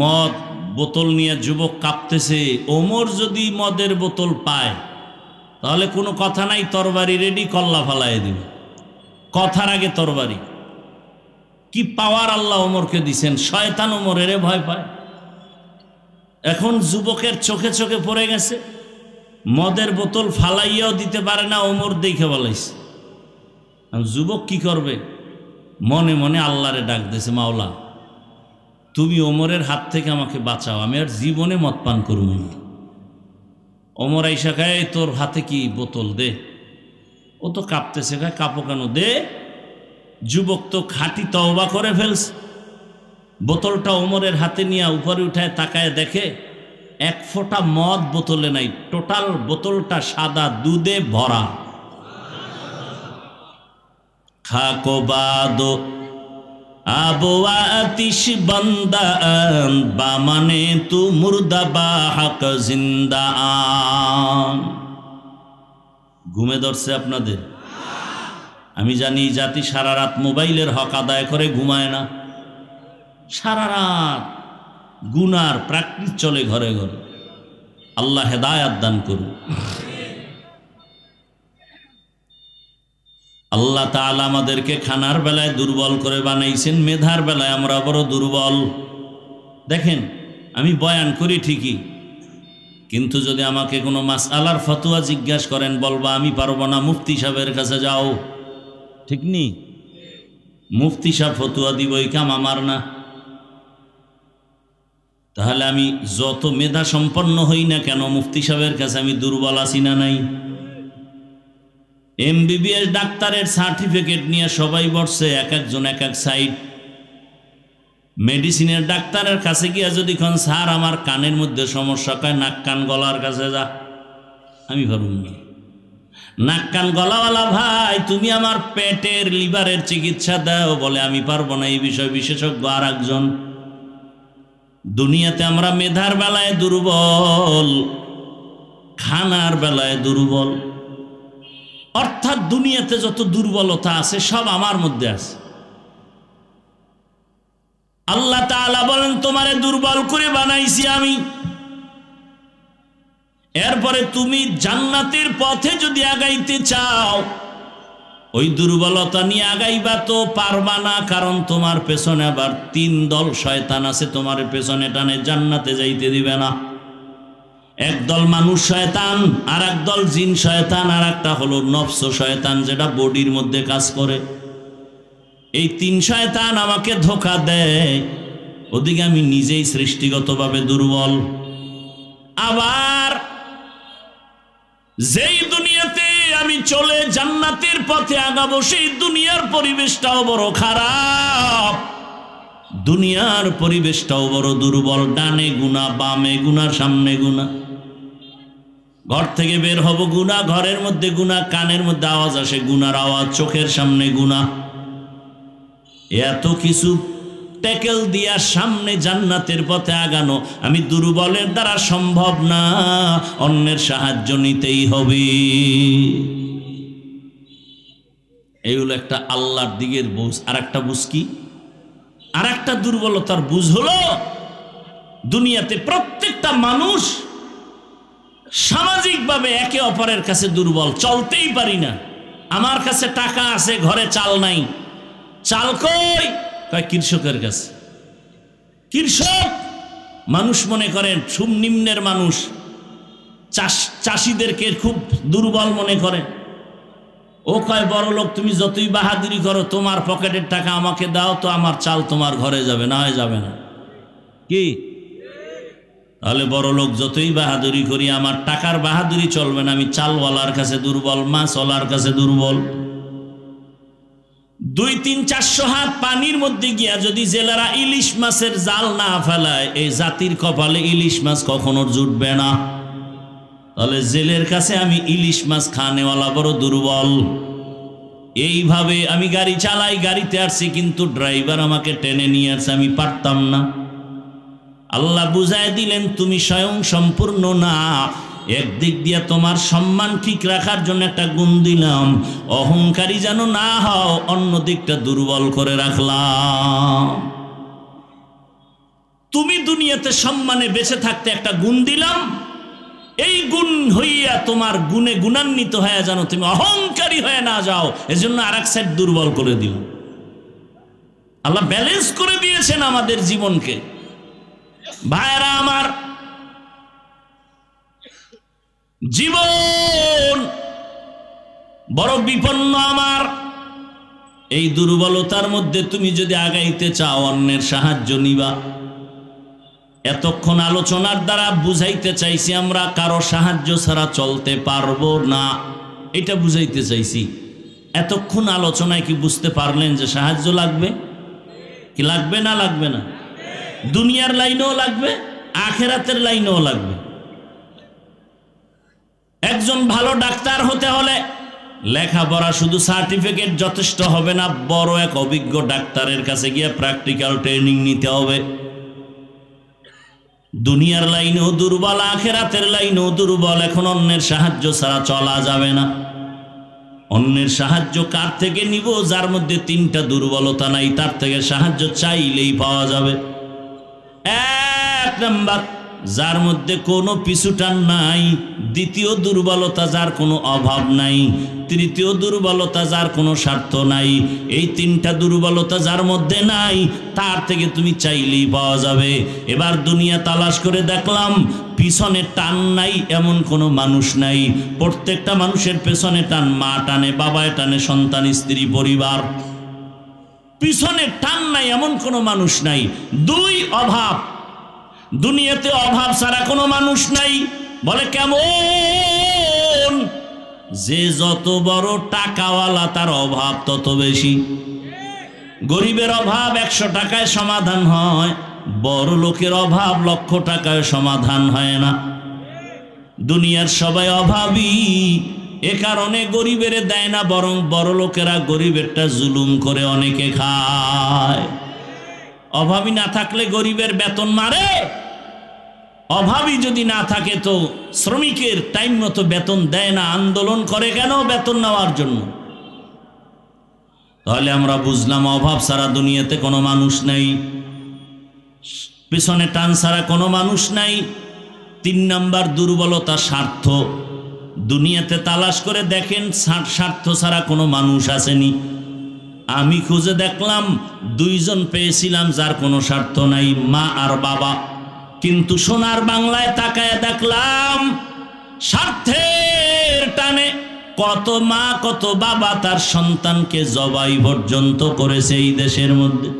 মদ বোতল নিয়ে যুবক কাঁপতেছে ওমর যদি মদের বোতল পায় তাহলে কোনো কথা নাই তরবারি রেডি কল্লা ফালায় দিবে কথার আগে তরবারি কি পাওয়ার আল্লাহ ওমরকে দিছেন, শয়তান ওমরের ভয় পায়। এখন যুবকের চোখে চোখে পড়ে গেছে, মদের বোতল ফালাইয়াও দিতে পারে না, ওমর দেখে বলাইছে। যুবক কি করবে, মনে মনে আল্লাহরে ডাক দিয়েছে, মাওলা তুমি ওমরের হাত থেকে আমাকে বাঁচাও, আমি আর জীবনে মদ পান করব না। ওমর আইসা খায়, তোর হাতে কি বোতল, দে। ও তো কাঁপতেছে, খায় কাঁপো কেন, দে। যুবক তো খাঁটি তওবা করে ফেলছে। বোতলটা ওমরের হাতে নিয়ে উপরে উঠায় তাকায় দেখে এক ফোঁটা মদ বোতলে নাই, টোটাল বোতলটা সাদা দুধে ভরা। খাকো বাদো আবো আতিশ বান্দান বামানে তু মুর্দা বা হক জিন্দা আন। ঘুমে ধরছে আপনাদের? আমি জানি জাতি সারা রাত মোবাইলের হক আদায় করে ঘুমায় না, সারা রাত গুনার প্র্যাকটিস চলে ঘরে ঘরে। আল্লাহ হেদায়াত দান করুন। আল্লাহ তাআলা আমাদেরকে খানার বেলায় দুর্বল করে বানাইছেন, মেধার বেলায় আমরা বড় দুর্বল। দেখেন, আমি বয়ান করি ঠিকই, কিন্তু যদি আমাকে কোনো মাসআলার ফতোয়া জিজ্ঞাসা করেন, বলবা আমি পারবো না, মুফতি সাহেবের কাছে যাও। ঠিক নি? মুফতি সাহেব ফতোয়া দিব, এই কাম আমার না। তাহলে আমি যত মেধা সম্পন্ন হই না কেন, মুফতি সাহেবের কাছে আমি দুর্বল আছি না নাই? এমবিবিএস ডাক্তারের সার্টিফিকেট নিয়ে সবাই বসছে, এক একজন এক এক সাইড। মেডিসিনের ডাক্তারের কাছে গিয়া যদি কোন স্যার আমার কানের মধ্যে সমস্যা, কয় নাক কান গলার কাছে যা। আমি পারুম না। নাক কান গলাওয়ালা ভাই, তুমি আমার পেটের লিভারের চিকিৎসা দাও, বলে আমি পারবো না, এই বিষয় বিশেষজ্ঞ আর একজন। দুনিয়াতে আমরা মেধার বেলায় দুর্বল, খানার বেলায় দুর্বল। অর্থাৎ দুনিয়াতে যত দুর্বলতা আছে সব আমার মধ্যে আছে। আল্লাহ তাআলা বলেন, তোমারে দুর্বল করে বানাইছি আমি। এরপরে তুমি জান্নাতের পথে যদি আগাইতে চাও, ওই দুর্বলতা নিয়ে আগাইবা তো পারবা না, কারণ তোমার পেছনে আবার 3 দল শয়তান আছে, তোমার পেছনে টানে জান্নাতে যাইতে দিবে না। একদল মানুষ শয়তান, আর একদল জিন শয়তান, আর একটা হলো নফস শয়তান, যেটা বডির মধ্যে কাজ করে। এই 3 শয়তান আমাকে ধোঁকা দেয়, ওদিকে আমি নিজেই সৃষ্টিগতভাবে দুর্বল। আবার যেই দুনিয়াতে আমি চলে জান্নাতের পথে আগাবো, সেই দুনিয়ার পরিবেশটাও বড় খারাপ, দুনিয়ার পরিবেশটাও বড় দুর্বল। ডানে গুনাহ, বামে গুনাহ, সামনে গুনাহ। ঘর থেকে বের হব গুনাহ, ঘরের মধ্যে গুনাহ, কানের মধ্যে আওয়াজ আসে গুনার আওয়াজ, চোখের সামনে গুনাহ। এত কিছু ট্যাকেল দিয়া সামনে জান্নাতের পথে আগানো আমি দুর্বলের দ্বারা সম্ভব না, অন্যের সাহায্য নিতেই হবে। এই হলো একটা আল্লাহর দিকের বুঝ। আর একটা বুঝ কি? আর একটা দুর্বলতার বুঝ হলো, দুনিয়াতে প্রত্যেকটা মানুষ সামাজিকভাবে একে অপরের কাছে দুর্বল। চলতেই পারি না, আমার কাছে টাকা আছে, ঘরে চাল নাই। চাল কই? কৃষকের কাছে। কৃষক মানুষ মনে করেন খুব নিম্নের মানুষ, চাষিদেরকে খুব দুর্বল মনে করে। ও কয় বড় লোক, তুমি যতই বাহাদুরি করো, তোমার পকেটের টাকা আমাকে দাও তো আমার চাল তোমার ঘরে যাবে, না হয় যাবে না। কি? তাহলে বড় লোক যতই বাহাদুরি করি, আমার টাকার বাহাদুরি চলবে না। আমি চালওয়ালার কাছে দুর্বল, মাছওয়ালার কাছে দুর্বল। 200-400 হাত পানির মধ্যে গিয়া যদি জেলেরা ইলিশ মাছের জাল না ফেলায়, এই জাতির কপালে ইলিশ মাছ কখনো জুটবে না। তাহলে জেলের কাছে আমি ইলিশ মাছ খানেওয়ালা বড় দুর্বল। এইভাবে আমি গাড়ি চালাই, গাড়িতে আসছি, কিন্তু ড্রাইভার আমাকে টেনে নিয়ে আসছে, আমি পারতাম না। আল্লাহ বুঝায় দিলেন, তুমি স্বয়ং সম্পূর্ণ না। একদিক দিয়ে তোমার সম্মান ঠিক রাখার জন্য একটা গুণ দিলাম, অহংকারী যেন না হও, অন্য দিকটা দুর্বল করে রাখলাম। তুমি দুনিয়াতে সম্মানে বেঁচে থাকতে একটা গুণ দিলাম, এই গুণ হইয়া তোমার গুণে গুণান্বিত হয়ে যেন তুমি অহংকারী হয়ে না যাও, এজন্য আর এক সাইড দুর্বল করে দিলাম। আল্লাহ ব্যালেন্স করে দিয়েছেন আমাদের জীবনকে। ভাইরা আমার, জীবন বড় বিপন্ন আমার। এই দুর্বলতার মধ্যে তুমি যদি আগাইতে চাও, অন্যের সাহায্য নিবা। এতক্ষণ আলোচনার দ্বারা বুঝাইতে চাইছি আমরা কারো সাহায্য ছাড়া চলতে পারবো না, এটা বুঝাইতে চাইছি। এতক্ষণ আলোচনায় কি বুঝতে পারলেন যে সাহায্য লাগবে? কি লাগবে না লাগবে না? দুনিয়ার লাইনেও লাগবে, আখেরাতের লাইনেও লাগবে। একজন ভালো ডাক্তার হতে হলে লেখাপড়া শুধু সার্টিফিকেট যথেষ্ট হবে না, বড় এক অভিজ্ঞ ডাক্তারের কাছে গিয়ে প্র্যাকটিক্যাল ট্রেনিং নিতে হবে। দুনিয়ার লাইনেও দুর্বল, আখেরাতের লাইনেও দুর্বল। এখন অন্যের সাহায্য ছাড়া চলা যাবে না। অন্যের সাহায্য কার থেকে নিব? যার মধ্যে তিনটা দুর্বলতা নাই, তার থেকে সাহায্য চাইলেই পাওয়া যাবে। এক নাম্বার, যার মধ্যে কোনো পিছুটান নাই। দ্বিতীয় দুর্বলতা, যার কোনো অভাব নাই। তৃতীয় দুর্বলতা, যার কোনো স্বার্থ নাই। এই তিনটা দুর্বলতা যার মধ্যে নাই, তার থেকে তুমি চাইলেই পাওয়া যাবে। এবার দুনিয়া তালাশ করে দেখলাম, পিছনে টান নাই এমন কোনো মানুষ নাই। প্রত্যেকটা মানুষের পেছনে টান, মা টানে, বাবায় টানে, সন্তান, স্ত্রী, পরিবার। পিছনে টান নাই এমন কোনো মানুষ নাই। দুই, অভাব। দুনিয়াতে অভাব ছাড়া কোনো মানুষ নাই। বলে কেমন? যে যত বড় টাকাওয়ালা তার অভাব তত বেশি। গরিবের অভাব 100 টাকায় সমাধান হয়, বড় লোকের অভাব 1,00,000 টাকায় সমাধান হয় না। দুনিয়ার সবাই অভাবী, এ কারণে গরিবের দেয় না, বরং বড় লোকেরা গরিবেরটা জুলুম করে অনেকে খায়। অভাবী না থাকলে গরিবের বেতন মারে। অভাবী যদি না থাকে তো শ্রমিকের টাইম মতো বেতন দেয় না। আন্দোলন করে কেন? বেতন নেওয়ার জন্য। তাহলে আমরা বুঝলাম অভাব ছাড়া দুনিয়াতে কোনো মানুষ নাই, পিছনে টান ছাড়া কোনো মানুষ নাই। 3 নাম্বার দুর্বলতা, স্বার্থ। দুনিয়াতে তালাশ করে দেখেন, স্বার্থ ছাড়া কোনো মানুষ আসেনি। আমি খুঁজে দেখলাম 2 জন পেয়েছিলাম যার কোনো স্বার্থ নাই, মা আর বাবা। কিন্তু সোনার বাংলায় তাকায় দেখলাম স্বার্থের টানে কত মা কত বাবা তার সন্তানকে জবাই পর্যন্ত করেছে এই দেশের মধ্যে।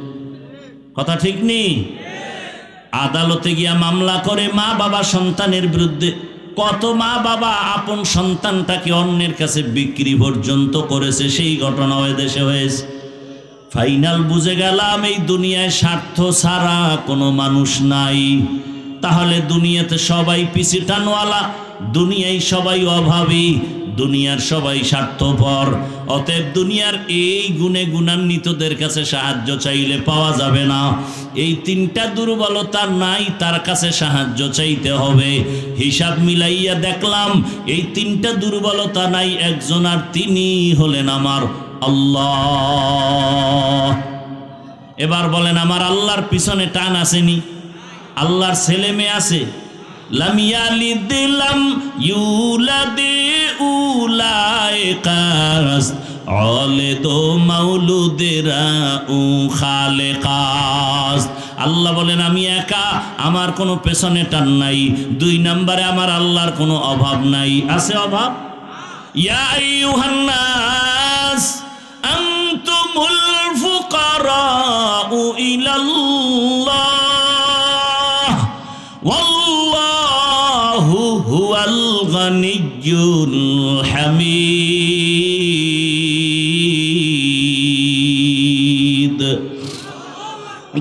কথা ঠিক নেই? আদালতে গিয়া মামলা করে মা বাবা সন্তানের বিরুদ্ধে। কত মা বাবা আপন সন্তানটাকে অন্যের কাছে বিক্রি পর্যন্ত করেছে, সেই ঘটনাও দেশে হয়েছে। ফাইনাল বুঝে গেলাম এই দুনিয়ায় স্বার্থ ছাড়া কোনো মানুষ নাই। তাহলে দুনিয়াতে সবাই পিছে টানওয়ালা, দুনিয়ায় সবাই অভাবী, দুনিয়ার সবাই স্বার্থপর। অতএব দুনিয়ার এই গুণে গুণান্বিতদের কাছে সাহায্য চাইলে পাওয়া যাবে না। এই 3টা দুর্বলতা নাই, তার কাছে সাহায্য চাইতে হবে। হিসাব মিলাইয়া দেখলাম এই 3টা দুর্বলতা নাই একজন, আর তিনি হলেন আমার আল্লাহ। এবার বলেন, আমার আল্লাহর পিছনে টান আসেনি? আল্লাহর ছেলে মেয়ে আছে? লাম ইয়ালিদ লাম ইউলাদ উলাইকাস আলিদু মাউলুদেরা উ খালেকাস। আল্লাহ বলেন আমি একা, আমার কোনো পেছনে টান নাই। 2 নম্বরে আমার আল্লাহর কোনো অভাব নাই। আছে অভাব? ইয়া আইয়ুহান নাস আনতুমুল ফুকারাউ ইলাল্লাহ ওয়াল্লাহু হুয়াল গানিয়্যুল হামিদ।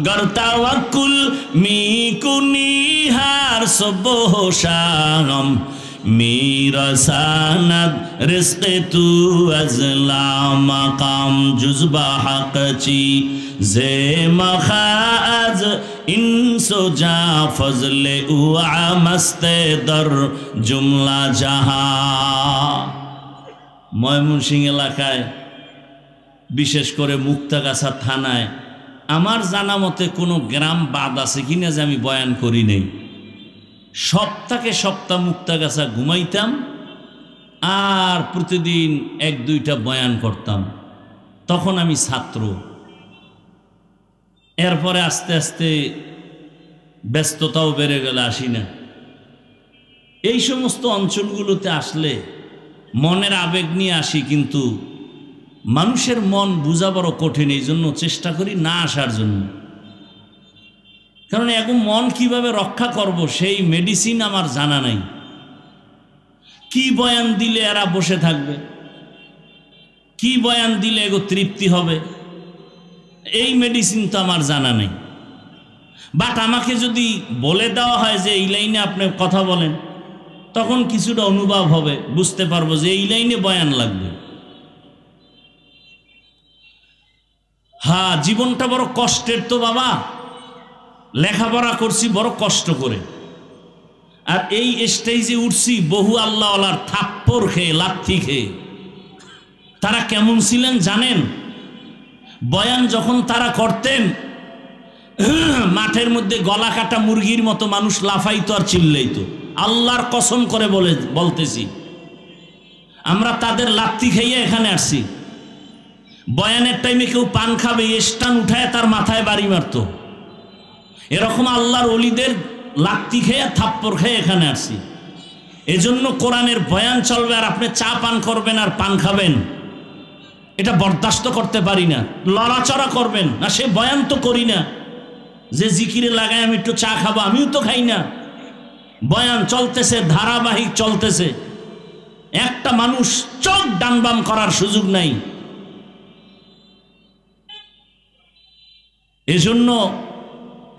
गर तवक्कुल मी कुनिहार सुबह शाम मेरा सानद रिज़्क़ तू अज़ला मकाम जुज़बा हक़ची ज़े मखाज़ इंसो जा फज़ले उआ मस्ते दर जुमला जहा। ময়মনসিংহ এলাকায় বিশেষ করে মুক্তাগাছা থানায় আমার জানা মতে কোনো গ্রাম বাদ আছে কিনা যে আমি বয়ান করি নেই। সপ্তাহে সপ্তাহ মুক্তাগাছা ঘুমাইতাম আর প্রতিদিন 1-2টা বয়ান করতাম। তখন আমি ছাত্র। এরপরে আস্তে আস্তে ব্যস্ততাও বেড়ে গেলে আসি না। এই সমস্ত অঞ্চলগুলোতে আসলে মনের আবেগ নিয়ে আসি, কিন্তু মানুষের মন বোঝা বড় কঠিন, এই জন্য চেষ্টা করি না আসার জন্য। কারণ এখন মন কিভাবে রক্ষা করব সেই মেডিসিন আমার জানা নাই। কি বয়ান দিলে এরা বসে থাকবে, কি বয়ান দিলে এগো তৃপ্তি হবে, এই মেডিসিন তো আমার জানা নেই। বাট আমাকে যদি বলে দেওয়া হয় যে এই লাইনে আপনি কথা বলেন, তখন কিছুটা অনুভব হবে, বুঝতে পারবো যে এই লাইনে বয়ান লাগবে। হ্যাঁ, জীবনটা বড় কষ্টের তো বাবা, লেখাপড়া করছি বড় কষ্ট করে, আর এই স্টেজে উঠছি বহু আল্লাহওয়ালার থাপ্পড় খেয়ে, লাথি খেয়ে। তারা কেমন ছিলেন জানেন? বয়ান যখন তারা করতেন, মাঠের মধ্যে গলা কাটা মুরগির মতো মানুষ লাফাইতো আর চিল্লাইতো। আল্লাহর কসম করে বলতেছি, আমরা তাদের লাথি খাইয়ে এখানে আসছি। বয়ানের টাইমে কেউ পান খাবে, স্টান উঠায় তার মাথায় বাড়ি মারতো। এরকম আল্লাহর ওলিদের লাথি খেয়ে থাপ্পড় খেয়ে এখানে আসছি। এজন্য কোরআনের বয়ান চলবে আর আপনি চা পান করবেন আর পান খাবেন, এটা বরদাস্ত করতে পারি না। লড়াচড়া করবেন না, সে বয়ান তো করি না যে জিকিরে লাগায় আমি একটু চা খাবো, আমিও তো খাই না। বয়ান চলতেছে, ধারাবাহিক চলতেছে, একটা মানুষ চোখ ডানবাম করার সুযোগ নাই। এজন্য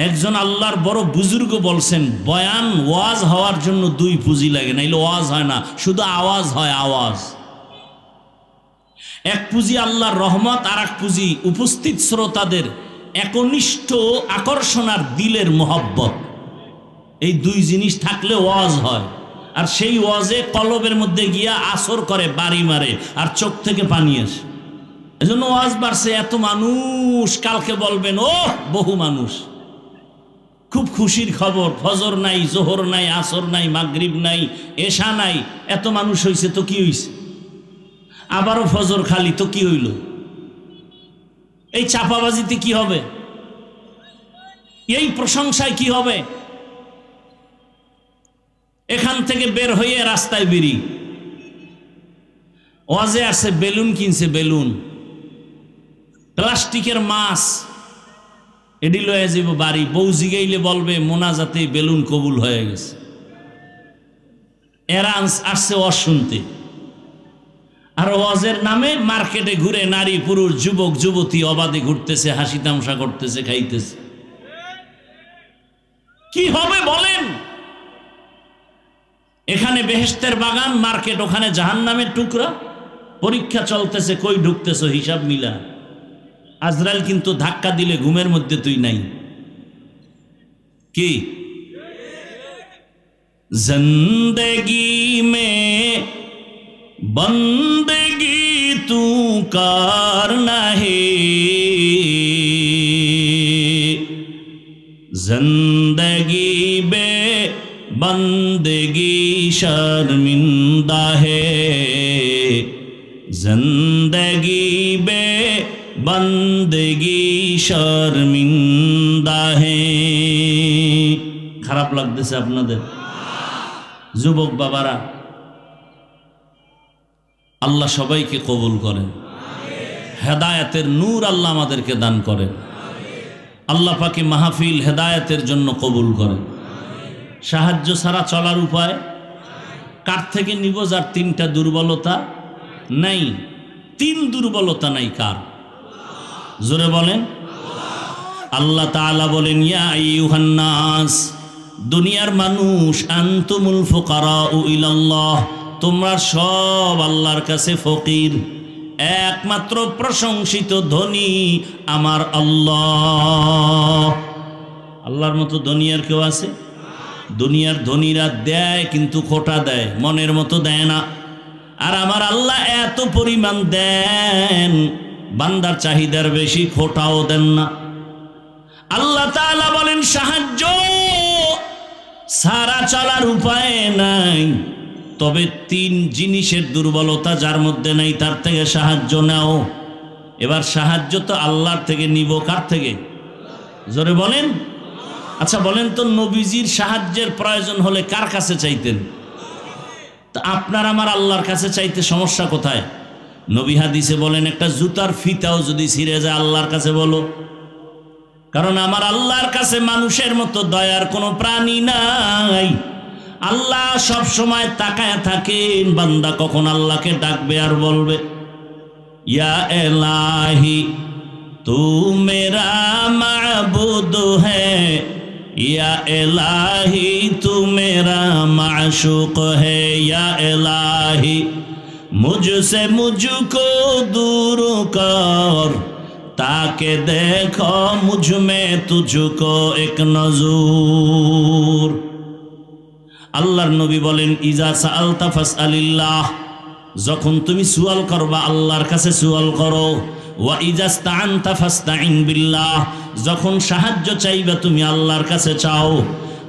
একজন আল্লাহর বড় বুজুর্গ বলছেন, বয়ান ওয়াজ হওয়ার জন্য দুই পুঁজি লাগে, নাইলে ওয়াজ হয় না, শুধু আওয়াজ হয়, আওয়াজ। এক পুঁজি আল্লাহর রহমত, আর এক পুঁজি উপস্থিত শ্রোতাদের একনিষ্ঠ আকর্ষণ আর দিলের মোহব্বত। এই দুই জিনিস থাকলে ওয়াজ হয়। আর সেই ওয়াজে কলবের মধ্যে গিয়া আসর করে, বাড়ি মারে, আর চোখ থেকে পানি আসে। এজন্য ওয়াজ বাড়ছে, এত মানুষ। কালকে বলবেন ও বহু মানুষ, খুব খুশির খবর, ফজর নাই, জোহর নাই, আসর নাই, মাগরিব নাই, এশা নাই, এত মানুষ হইছে তো কি হইছে? আবারও ফজর খালি তো কি হইল? এই চাপাবাজিতে কি হবে? এই প্রশংসায় কি হবে? এখান থেকে বের হয়ে রাস্তায় বেরি, ওয়াজে আসছে, বেলুন কিনছে, বেলুন, প্লাস্টিকের মাছ, এডি লয়ে যাব বাড়ি। বউ জিগাইলে বলবে মোনাজাতে বেলুন কবুল হয়ে গেছে। এরা আসছে ওয়াজ শুনতে, আর ওয়াজের নামে মার্কেটে ঘুরে নারী পুরুষ যুবক যুবতী অবাধে ঘুরতেছে, হাসি তামসা করতেছে, খাইতেছে। কি হবে বলেন? এখানে বেহেশতের বাগান, মার্কেট ওখানে জাহান্নামের টুকরা। পরীক্ষা চলতেছে, কই ঢুকতেছো হিসাব মিলা। আজরাইল কিন্তু ধাক্কা দিলে ঘুমের মধ্যে তুই নাই। কি জিন্দেগি মে বন্দেগি তু করনা হে, জিন্দেগি বে बंदगी शर्मिंदा है, जिंदगी बे बंदगी शर्मिंदा है। খারাপ লাগতেছে আপনাদের যুবক বাবারা? আল্লাহ সবাইকে কবুল করেন, হেদায়েতের নূর আল্লাহ আমাদেরকে দান করেন। আল্লাহ পাকে মাহফিল হেদায়েতের জন্য কবুল করেন। সাহায্য ছাড়া চলার উপায় কার থেকে নিব? যার তিনটা দুর্বলতা নাই। তিন দুর্বলতা নাই কার? জোরে বলেন। আল্লাহ তাআলা বলেন, ইয়া আইয়ুহান নাস, দুনিয়ার মানুষ, আনতুমুল ফুকারাউ ইলাল্লাহ, তোমরা সব আল্লাহর কাছে ফকির। একমাত্র প্রশংসিত ধনী আমার আল্লাহ। আল্লাহর মতো ধনী আর কেউ আছে? দুনিয়ার ধনীরা দেয় কিন্তু খোটা দেয়, মনের মতো দেয় না। আর আমার আল্লাহ এত পরিমাণ দেন, বান্দার চাহিদার বেশি, খোটাও দেন না। আল্লাহ তাআলা বলেন, সাহায্য সারা চলার উপায় নাই, তবে তিন জিনিসের দুর্বলতা যার মধ্যে নাই তার থেকে সাহায্য নাও। এবার সাহায্য তো আল্লাহর থেকে নিব, কার থেকে? জোরে বলেন। আচ্ছা বলেন তো, নবীজির সাহায্যের প্রয়োজন হলে কার কাছে চাইতেন? তা আপনার আমার আল্লাহর কাছে চাইতে সমস্যা কোথায়? নবী হাদিসে বলেন, একটা জুতার ফিতাও যদি ছিঁড়ে যায় আল্লাহর কাছে বলো, কারণ আমার আল্লাহর কাছে মানুষের মতো দয়ার কোনো প্রাণী নাই। আল্লাহ সব সময় তাকায় থাকেন বান্দা কখন আল্লাহকে ডাকবে আর বলবে, ইয়া এলাহি তু মেরা মাবুদ হ্যায়, ইয়া এলাহি তু মেরা মাশুক হ্যায়, ইয়া এলাহি মুঝসে মুঝকো दूर कर, ताके देखो मुझ में तुझको एक नजूर। আল্লাহর নবী বলেন, ইজা সাআলতা ফাসআলিল্লাহ, যখন তুমি সুয়াল করবা আল্লাহর কাছে সুয়াল করো। ওয়া ইজা ইসতাআনতা ফাসতাইন বিল্লাহ, যখন সাহায্য চাইবা তুমি আল্লাহর কাছে চাও।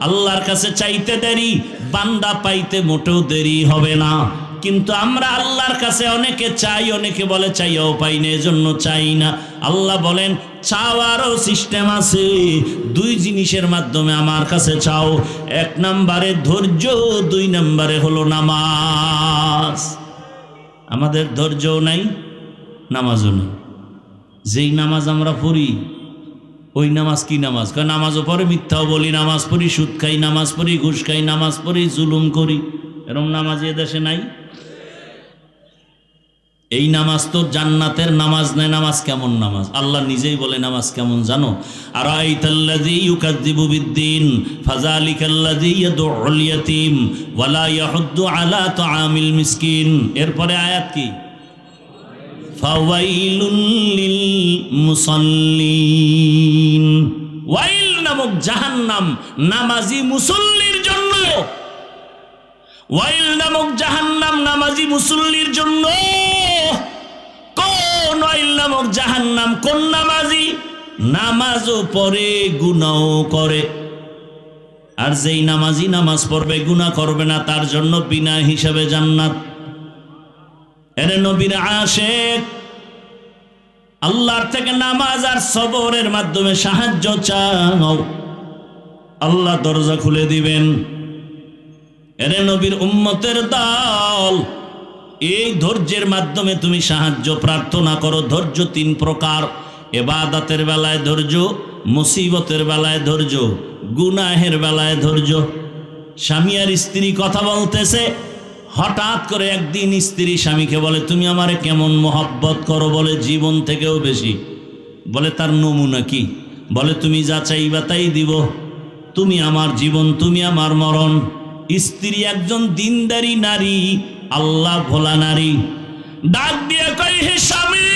আল্লাহর কাছে চাইতে দেরি, বান্দা পাইতে মোটেও দেরি হবে না। কিন্তু আমরা আল্লাহর কাছে অনেকে চাই, অনেকে বলে চাইও পাই না, এজন্য চাই না। আল্লাহ বলেন, চাওয়ারও সিস্টেম আছে। দুই জিনিসের মাধ্যমে আমার কাছে চাও। এক নম্বরে ধৈর্য, দুই নম্বরে হলো নামাজ। আমাদের ধৈর্যও নাই, নামাজও নেই। যেই নামাজ আমরা পড়ি ওই নামাজ কি নামাজ? নামাজও পড়ে মিথ্যাও বলি, নামাজ পড়ি সুদ খাই, নামাজ পড়ি ঘুষ খাই, নামাজ পড়ি জুলুম করি। এরকম নামাজ এ দেশে নাই। এই নামাজ তো জান্নাতের নামাজ নয়। নামাজ কেমন নামাজ? আল্লাহ নিজেই বলে নামাজ কেমন জানো? আরাইতাল্লাযী ইউকাযযিবু বিদ্দীন ফাযালিকাল্লাযী ইয়াদউল ইয়াতীম ওয়া লা ইয়াহুদ্দু আলা তুআমিল মিসকিন। এরপরে আয়াত কি? ফাওয়াইলুল লিল মুসাল্লিন। ওয়াইল নামক জাহান্নাম নামাজি মুসল্লির জন্য। ওয়াইল নামক জাহান্নাম নামাজি মুসল্লির জন্য। কোন ওয়াইল নামক জাহান্নাম? কোন নামাজি? নামাজও পড়ে গুনাহও করে। আর যেই নামাজি নামাজ পড়বে গুনাহ করবে না, তার জন্য বিনা হিসাবে জান্নাত। এরে নবীর আশিক, আল্লাহর থেকে নামাজ আর সবরের মাধ্যমে সাহায্য চাও, আল্লাহ দরজা খুলে দিবেন। এরে নবীর উম্মতের দল, এই ধৈর্যের মাধ্যমে তুমি সাহায্য প্রার্থনা করো। ধৈর্য তিন প্রকার: ইবাদতের বেলায় ধৈর্য, মুসিবতের বেলায় ধৈর্য, গুনাহের বেলায় ধৈর্য। স্বামী আর স্ত্রী কথা বলতেছে, হঠাৎ করে একদিন স্ত্রী স্বামীকে বলে, তুমি আমারে কেমন মহব্বত করো? বলে জীবন থেকেও বেশি। বলে তার নমুনা কি? বলে তুমি যা চাইবা তাই দিব, তুমি আমার জীবন, তুমি আমার মরণ। স্ত্রী একজন দিনদারি নারী, আল্লাহ ভোলা নারী, ডাক দিয়ে কই, হে স্বামী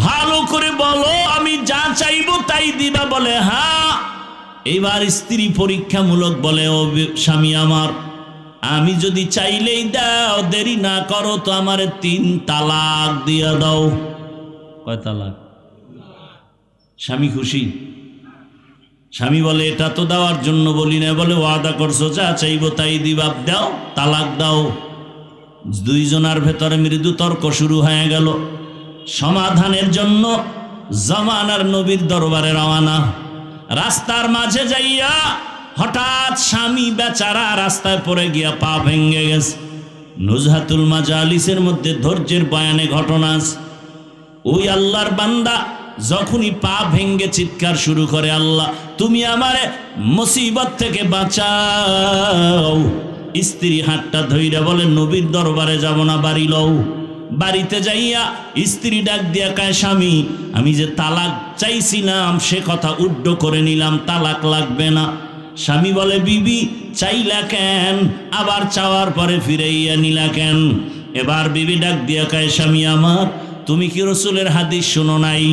ভালো করে বলো, আমি যা চাইবো তাই দিবা? বলে হ্যাঁ। এবার স্ত্রী পরীক্ষামূলক বলে, ও স্বামী আমার, আমি যদি চাইলেই দাও, দেরি না করো তো আমারে 3 তালাক দিয়া দাও। কয় তালাক? স্বামী খুশি? স্বামী বলে, এটা তো দেওয়ার জন্য বলি না। বলে ওয়াদা করছো, যা চাইবো তাই দিবা, দাও, তালাক দাও। দুইজনের ভেতরে মৃদু তর্ক শুরু হয়ে গেল। সমাধানের জন্য জামানার নবীর দরবারে রওনা। রাস্তার মাঝে যাইয়া হঠাৎ স্বামী বেচারা রাস্তায় পড়ে গিয়া পা ভেঙে গেছে। নুজহাতুল মাজালিসের মধ্যে ধৈর্যের বয়ানে ঘটনা আছে। ওই আল্লাহর বান্দা যখনই পা ভেঙে চিৎকার শুরু করে, আল্লাহ তুমি আমারে মুসিবত থেকে বাঁচাও। স্ত্রী হাতটা ধইরা বলে, নবীর দরবারে যাব না, বাড়ি লও। বাড়িতে যাইয়া স্ত্রী ডাক দিয়া কয়, স্বামী আমি যে তালাক চাইছিলাম সে কথা উড্ড করে নিলাম, তালাক লাগবে না। স্বামী বলে, বিবি চাইলা কেন, আবার চাওয়ার পরে ফিরাইয়া নিলা কেন? এবার বিবি ডাক দিয়া কয়, স্বামী আমার, তুমি কি রাসূলের হাদিস শুনো নাই?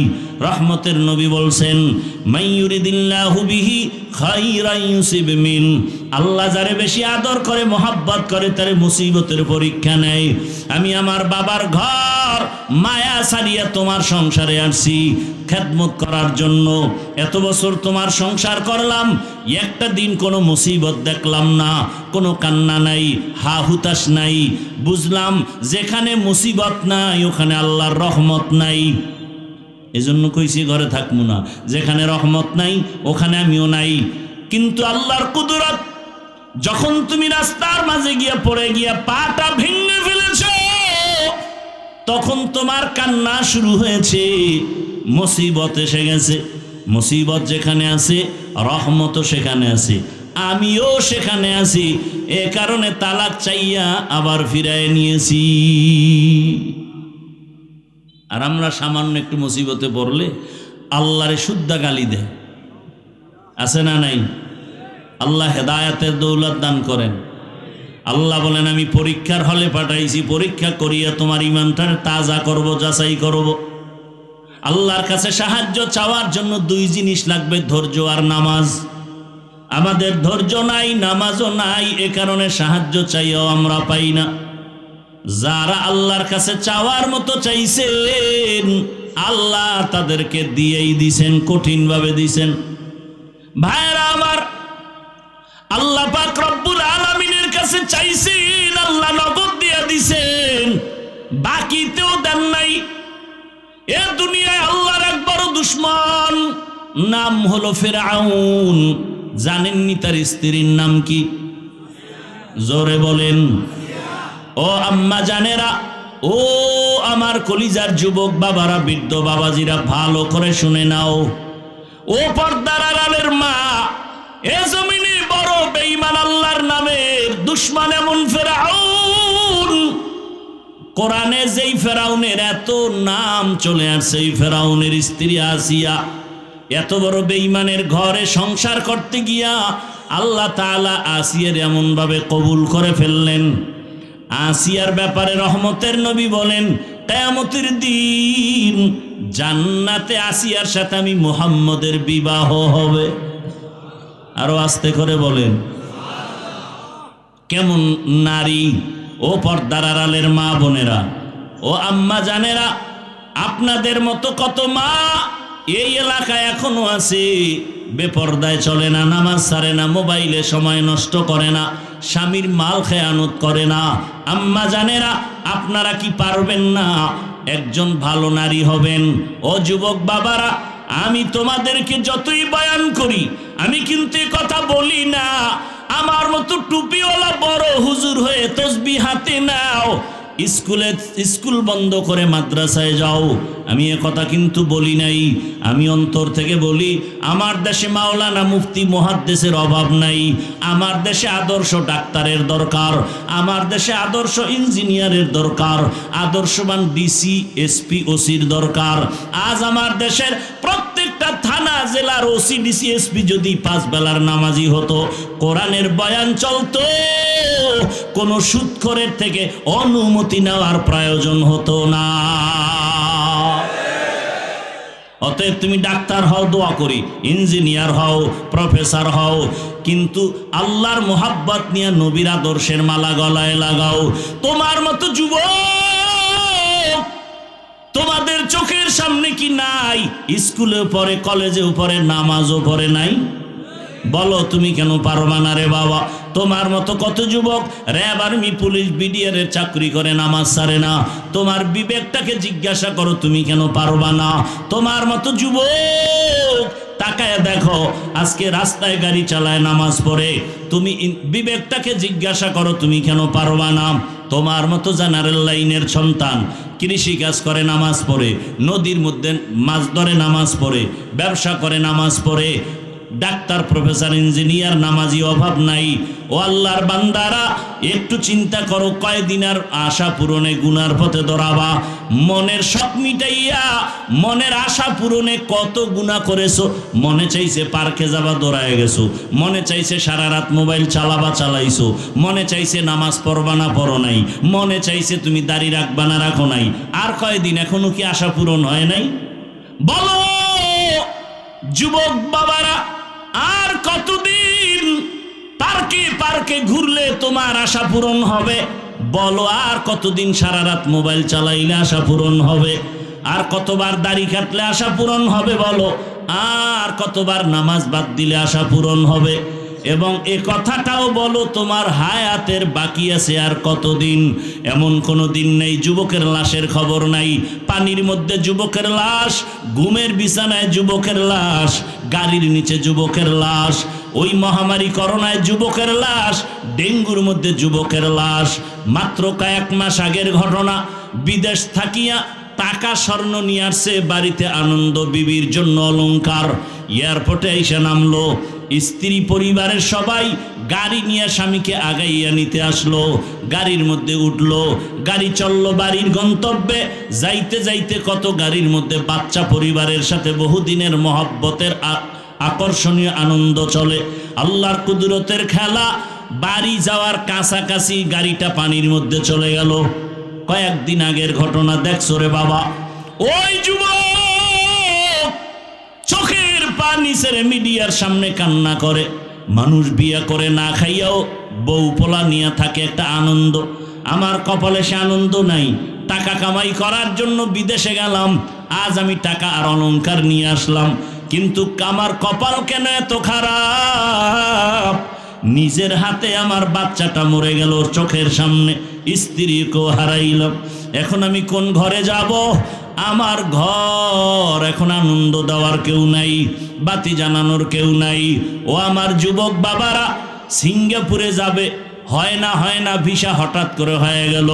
রহমতের নবী বলছেন, মাইয়ুরিদিল্লাহু বিহি খাইরান ইউসিব মিন। আল্লাহ যারে বেশি আদর করে, মোহাব্বত করে, তারে মুসিবতের পরীক্ষা নেয়। আমি আমার বাবার ঘর মায়া ছাড়িয়া তোমার সংসারে আসছি খেদমত করার জন্য। এত বছর তোমার সংসার করলাম, একটা দিন কোনো মুসিবত দেখলাম না, কোনো কান্না নাই, হা হুতাশ নাই। বুঝলাম যেখানে মুসিবত নাই ওখানে আল্লাহর রহমত নাই। এজন্য কইছি ঘরে থাকবো না, যেখানে রহমত নাই ওখানে আমিও নাই। কিন্তু আল্লাহর কুদরত, যখন তুমি রাস্তার মাঝে গিয়া পড়ে গিয়া পাটা ভেঙে ফেলেছ, তখন তোমার কান্না শুরু হয়েছে। মুসিবত এসে গেছে। মুসিবত যেখানে আছে রহমত সেখানে আছে, আমিও সেখানে আছি। এ কারণে তালাক চাইয়া আবার ফিরায় নিয়েছি। আর আমরা সামান্য একটু মুসিবতে পড়লে আল্লাহরে শুদ্ধা গালি দেয়, আছে না নাই? আল্লাহ হেদায়েতের দৌলত দান করেন। আল্লাহ বলেন আমি পরীক্ষার হলে পাঠাইছি, পরীক্ষা করিয়া তোমার ইমানটা তাজা করব, যাচাই করব। আল্লাহর কাছে সাহায্য চাওয়ার জন্য দুই জিনিস লাগবে, ধৈর্য আর নামাজ। আমাদের ধৈর্য নাই, নামাজও নাই, এ কারণে সাহায্য চাইও আমরা পাই না। যারা আল্লাহর কাছে চাওয়ার মতো চাইছেন আল্লাহ তাদেরকে দিয়েই দিছেন, কঠিনভাবে দিছেন। ভাইরা আমার, আল্লাহ পাক রব্বুল আলামিনের কাছে চাইছেন, আল্লাহ নগদ দিয়ে দিছেন, বাকিতেও দেন নাই। এ দুনিয়ায় আল্লাহর এক বড় দুশমন, নাম হলো ফিরআউন। জানেননি তার স্ত্রীর নাম কি? জোরে বলেন। ও আম্মা জানেরা, ও আমার কলিজার যুবক বাবারা, বৃদ্ধ বাবাজিরা, ভালো করে শুনে নাও। ও পর্দার আড়ালের মা, এ জমিনে বড় বেঈমান আল্লাহর নামের দুশমন এমন ফিরআউন। কোরআনে যেই ফেরাউনের এত নাম চলে আসছে, এই ফেরাউনের স্ত্রী আসিয়া এত বড় বেঈমানের ঘরে সংসার করতে গিয়া আল্লাহ তাআলা আসিয়ার এমন ভাবে কবুল করে ফেললেন। আসিয়ার ব্যাপারে রহমতের নবী বলেন, কিয়ামতের দিন জান্নাতে আসিয়ার সাথে আমি মুহাম্মদের বিবাহ হবে। আরো আস্তে করে বলেন। কেমন নারী! ও পর্দার আড়ালের মা বোনেরা, ও আম্মা জানেরা, আপনাদের মতো কত মা এই এলাকায় এখনো আছে, বেপর্দায় চলে না, নামাজ ছাড়ে না, মোবাইলে সময় নষ্ট করে না, স্বামীর মাল খেয়ানত করে না। আম্মা জানেরা, আপনারা কি পারবেন না একজন ভালো নারী হবেন? ও যুবক বাবারা, আমি তোমাদেরকে যতই বয়ান করি, আমি কিন্তু এ কথা বলি না আমার মতো টুপিওয়ালা বড় হুজুর হয়ে তসবিহ হাতে নাও, স্কুল বন্ধ করে মাদ্রাসায় যাও, আমি এ কথা কিন্তু বলি নাই। আমি অন্তর থেকে বলি, আমার দেশে মাওলানা মুফতি মুহাদ্দিসের অভাব নাই, আমার দেশে আদর্শ ডাক্তারের দরকার, আমার দেশে আদর্শ ইঞ্জিনিয়ারের দরকার, আদর্শবান ডিসি এসপি ওসির দরকার। আজ আমার দেশের প্রত্যেকটা থানা জেলার ওসি ডিসি এসপি যদি 5 বেলার নামাজি হতো, কোরআনের বয়ান চলতো, কোনো সুদখোরের থেকে অনুমতি নেওয়ার প্রয়োজন হতো না। অতএব তুমি ডাক্তার হও, দোয়া করি, ইঞ্জিনিয়ার হও, প্রফেসর হও, কিন্তু আল্লাহর মোহাব্বত নিয়ে নবীর আদর্শের মালা গলায় লাগাও। তোমার মতো যুবক তোমাদের চোখের সামনে কি নাই? স্কুলে পড়ে, কলেজে পড়ে, নামাজও পড়ে নাই? বলো তুমি কেন পারবা না রে বাবা? তোমার মতো কত যুবক র্যাব, আর্মি, পুলিশ, বিডিআর এর চাকরি করে, নামাজ ছাড়ে না। তোমার বিবেকটাকে জিজ্ঞাসা করো, তুমি কেন পারবা না? তোমার মতো যুবক তাকায় দেখো, আজকে রাস্তায় গাড়ি চালায়, নামাজ পড়ে, তুমি বিবেকটাকে জিজ্ঞাসা করো, তুমি কেন পারবা না? তোমার মতো জেনারেল লাইনের সন্তান কৃষি কাজ করে, নামাজ পড়ে, নদীর মধ্যে মাছ ধরে, নামাজ পড়ে, ব্যবসা করে, নামাজ পড়ে, ডাক্তার, প্রফেসর, ইঞ্জিনিয়ার, নামাজি অভাব নাই। ও আল্লাহর বান্দারা, একটু চিন্তা করো, কয়দিন আর আশা পূরণে গুনার পথে দৌড়াবা? মনের শখ মিটাইয়া, মনের আশা পূরণে কত গুনাহ করেছো। মনে চাইছে পার্কে যাবা, দৌড়ায় গেছো। মনে চাইছে সারা রাত মোবাইল চালাবা, চালাইছো। মনে চাইছে নামাজ পড়বা না, পড়ো নাই। মনে চাইছে তুমি দাড়ি রাখবা না, রাখো নাই। আর কয়দিন, এখনো কি আশা পূরণ হয় নাই? বলো যুবক বাবারা, আর কতদিন পার্কে পার্কে ঘুরলে তোমার আশা পূরণ হবে? বলো, আর কতদিন সারা রাত মোবাইল চালাইলে আশা পূরণ হবে? আর কতবার দাড়ি কাটলে আশা পূরণ হবে? বলো, আর কতবার নামাজ বাদ দিলে আশা পূরণ হবে? এবং এ কথাটাও বলো তোমার হায়াতের বাকি আছে আর কতদিন। এমন কোনো দিন নেই যুবকের লাশের খবর নাই। পানির মধ্যে যুবকের লাশ, ঘুমের বিছানায় যুবকের লাশ, গাড়ির নিচে যুবকের লাশ, ওই মহামারী করোনায় যুবকের লাশ, ডেঙ্গুর মধ্যে যুবকের লাশ। মাত্র কয়েক মাস আগের ঘটনা, বিদেশ থাকিয়া টাকা স্বর্ণ নিয়ে আসছে বাড়িতে আনন্দ বিবির জন্য অলংকার। এয়ারপোর্টে এসে নামলো, স্ত্রী পরিবারের সবাই গাড়ি নিয়ে স্বামীকে আগাইয়া নিতে আসলো। গাড়ির মধ্যে উঠলো, গাড়ি চললো বাড়ির গন্তব্যে। যাইতে যাইতে কত গাড়ির মধ্যে বাচ্চা পরিবারের সাথে বহুদিনের মহব্বতের আকর্ষণীয় আনন্দ চলে। আল্লাহর কুদরতের খেলা, বাড়ি যাওয়ার কাছাকাছি গাড়িটা পানির মধ্যে চলে গেল। কয়েকদিন আগের ঘটনা দেখছো রে বাবা। ওই যুবক চোখের পানি ছেড়ে মিডিয়ার সামনে কান্না করে। মানুষ বিয়ে করে না খাইয়াও বউ পোলা নিয়ে থাকে একটা আনন্দ। আমার কপালে সে আনন্দ নাই। টাকা কামাই করার জন্য বিদেশে গেলাম, আজ আমি টাকা আর অলংকার নিয়ে আসলাম, কিন্তু আমার কপাল কেন এত খারাপ? নিজের হাতে আমার বাচ্চাটা মরে গেল চোখের সামনে, স্ত্রীকেও হারাইলাম। এখন আমি কোন ঘরে যাব? আমার ঘর এখন আনন্দ দেওয়ার কেউ নাই, বাতি জানানোর কেউ নাই। ও আমার যুবক বাবারা, সিঙ্গাপুরে যাবে, হয় না ভিসা হঠাৎ করে হয়ে গেল,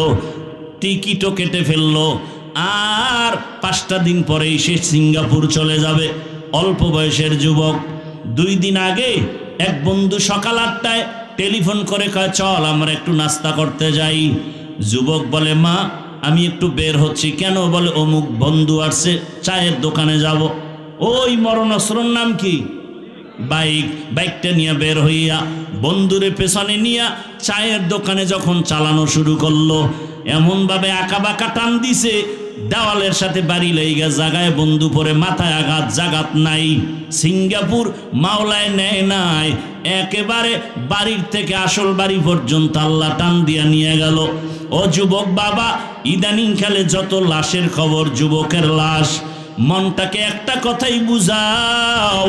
টিকিটও কেটে ফেললো, আর 5টা দিন পরেই সে সিঙ্গাপুর চলে যাবে। অল্প বয়সের যুবক। 2 দিন আগে এক বন্ধু সকাল 8টায় টেলিফোন করে কয় চল আমরা একটু নাস্তা করতে যাই। যুবক বলে মা আমি একটু বের হচ্ছি। কেন? বলে অমুক বন্ধু আসছে, চায়ের দোকানে যাব। ওই মরণাস্ত্রর নাম কি? বাইকটা নিয়ে বের হইয়া বন্ধুরে পেছনে নিয়ে চায়ের দোকানে যখন চালানো শুরু করলো, এমনভাবে আঁকা বাঁকা টান দিছে, দেওয়ালের সাথে বাড়ি লেগে জাগায় বন্ধু পরে মাথায় আঘাত, জাগাত নাই। সিঙ্গাপুর মাওলায় নেয় নাই, একেবারে বাড়ির থেকে আসল বাড়ি পর্যন্ত আল্লাহ টান দিয়া নিয়ে গেল। ও যুবক বাবা, ইদানিং কালে যত লাশের খবর, যুবকের লাশ। মনটাকে একটা কথাই বুঝাও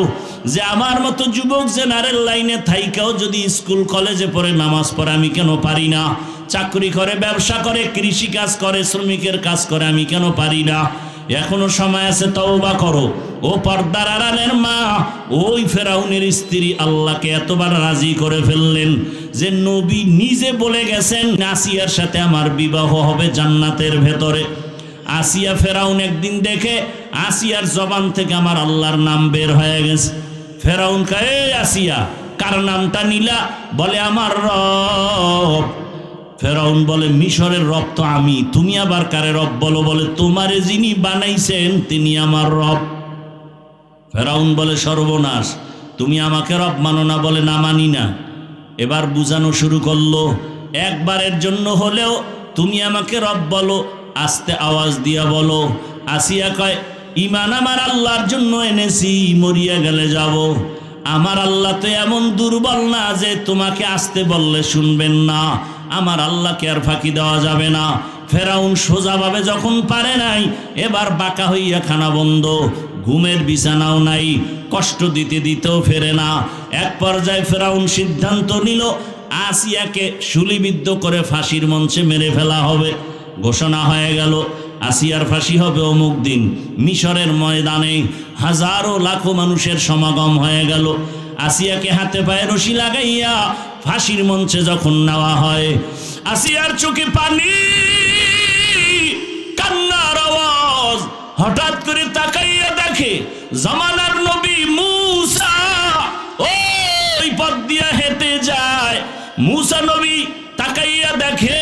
যে আমার মতো যুবক জেনারেল লাইনে থাইকাও যদি স্কুল কলেজে পড়ে নামাজ পড়ে আমি কেন পারি না? চাকরি করে, ব্যবসা করে, কৃষি কাজ করে, শ্রমিকের কাজ করে, আমি কেন পারি না? এখনো সময় আছে, তওবা করো। ও পর্দার আড়ালের মা, ওই ফেরাউনের স্ত্রী আল্লাহকে এতবার রাজি করে ফেললেন যে নবী নিজে বলে গেছেন আসিয়ার সাথে আমার বিবাহ হবে জান্নাতের ভেতরে। আসিয়া ফেরাউন একদিন দেখে আসিয়ার জবান থেকে আমার আল্লাহর নাম বের হয়ে গেছে। ফেরাউন কয় এই আসিয়া কার নামটা নিলা? বলে আমার রব। ফেরাউন বলে মিশরের রব তো আমি, তুমি আবার কারে রব বলো? বলে তোমারে যিনি বানাইছেন তিনি আমার রব। ফেরাউন বলে সর্বনাশ, তুমি আমাকে রব মানো না? বলে না, মানি না। এবার বুঝানো শুরু করলো, একবারের জন্য হলেও তুমি আমাকে রব বলো, আস্তে আওয়াজ দিয়া বলো। আসিয়া কয় ঈমান আমার আল্লাহর জন্য এনেছি, মরিয়া গেলে যাব। আমার আল্লাহ তো এমন দুর্বল না যে তোমাকে আসতে বললে শুনবেন না। আমার আল্লাহকে আর ফাঁকি দেওয়া যাবে না। ফেরাউন সোজাভাবে যখন পারে নাই, এবার বাঁকা হইয়া খানা বন্ধ, ঘুমের বিছানাও নাই, কষ্ট দিতে দিতেও ফেরে না। এক পর্যায়ে ফেরাউন সিদ্ধান্ত নিল আসিয়াকে শুলিবিদ্ধ করে ফাঁসির মঞ্চে মেরে ফেলা হবে। ঘোষণা হয়ে গেল আসিয়ার ফাঁসি হবে অমুক দিন। মিশরের ময়দানে হাজারো লাখো মানুষের সমাগম হয়ে গেল। আসিয়াকে হাতে পায়ে রশি লাগাইয়া ফাঁসির মঞ্চে যখন নেওয়া হয়, আসিয়ার চোখে পানি, কান্নার আওয়াজ। হঠাৎ করে তাকাইয়া দেখে জামানার নবী মূসা ওই পথ দিয়া হেঁটে যায়। মূসা নবী তাকাইয়া দেখে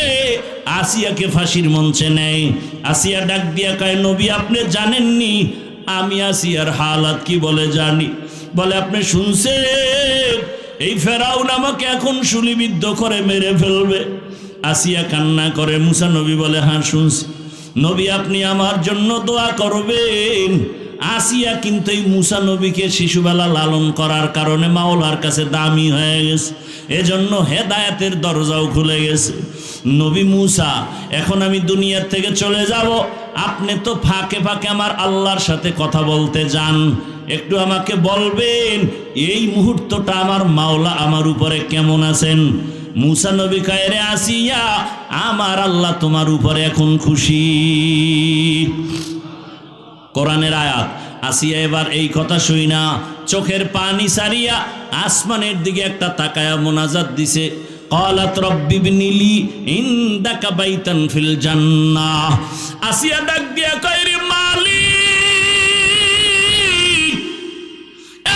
আসিয়াকে ফাঁসির মঞ্চে নেয়। আসিয়া ডাক দিয়া কয় নবী আপনি জানেননি আমি আসিয়ার হালাত কি? বলে জানি। বলে আপনি শুনছেন এই ফেরাউন আমাকে এখন শুলিবিদ্ধ করে মেরে ফেলবে? আসিয়া কান্না করে। মূসা নবী বলে হ্যাঁ শুনছি। নবী আপনি আমার জন্য দোয়া করবেন। আসিয়া কিন্তু এই মূসা নবীকে শিশুবেলা লালন করার কারণে মাওলার কাছে দামি হয়ে গেছে, এজন্য হেদায়েতের দরজাও খুলে গেছে। নবী মূসা এখন আমি দুনিয়ার থেকে চলে যাব, আপনি তো ফাঁকে ফাঁকে আমার আল্লাহর সাথে কথা বলতে যান, একটু আমাকে বলবেন এই মুহূর্তটা আমার মাওলা আমার উপরে কেমন আছেন? মুসা নবী কয়, রে আসিয়া, আমার আল্লাহ তোমার উপরে এখন খুশি। কোরআনের আয়াত। আসিয়া এবার এই কথা শুই না চোখের পানি সারিয়া আসমানের দিকে একটা তাকায়া মোনাজাত দিছে, ক্বালাত রব্বি ইবনিলি ইনদাকা বাইতান ফিল জান্নাহ। আসিয়া ডাক দিয়া কয়, রে মালিক,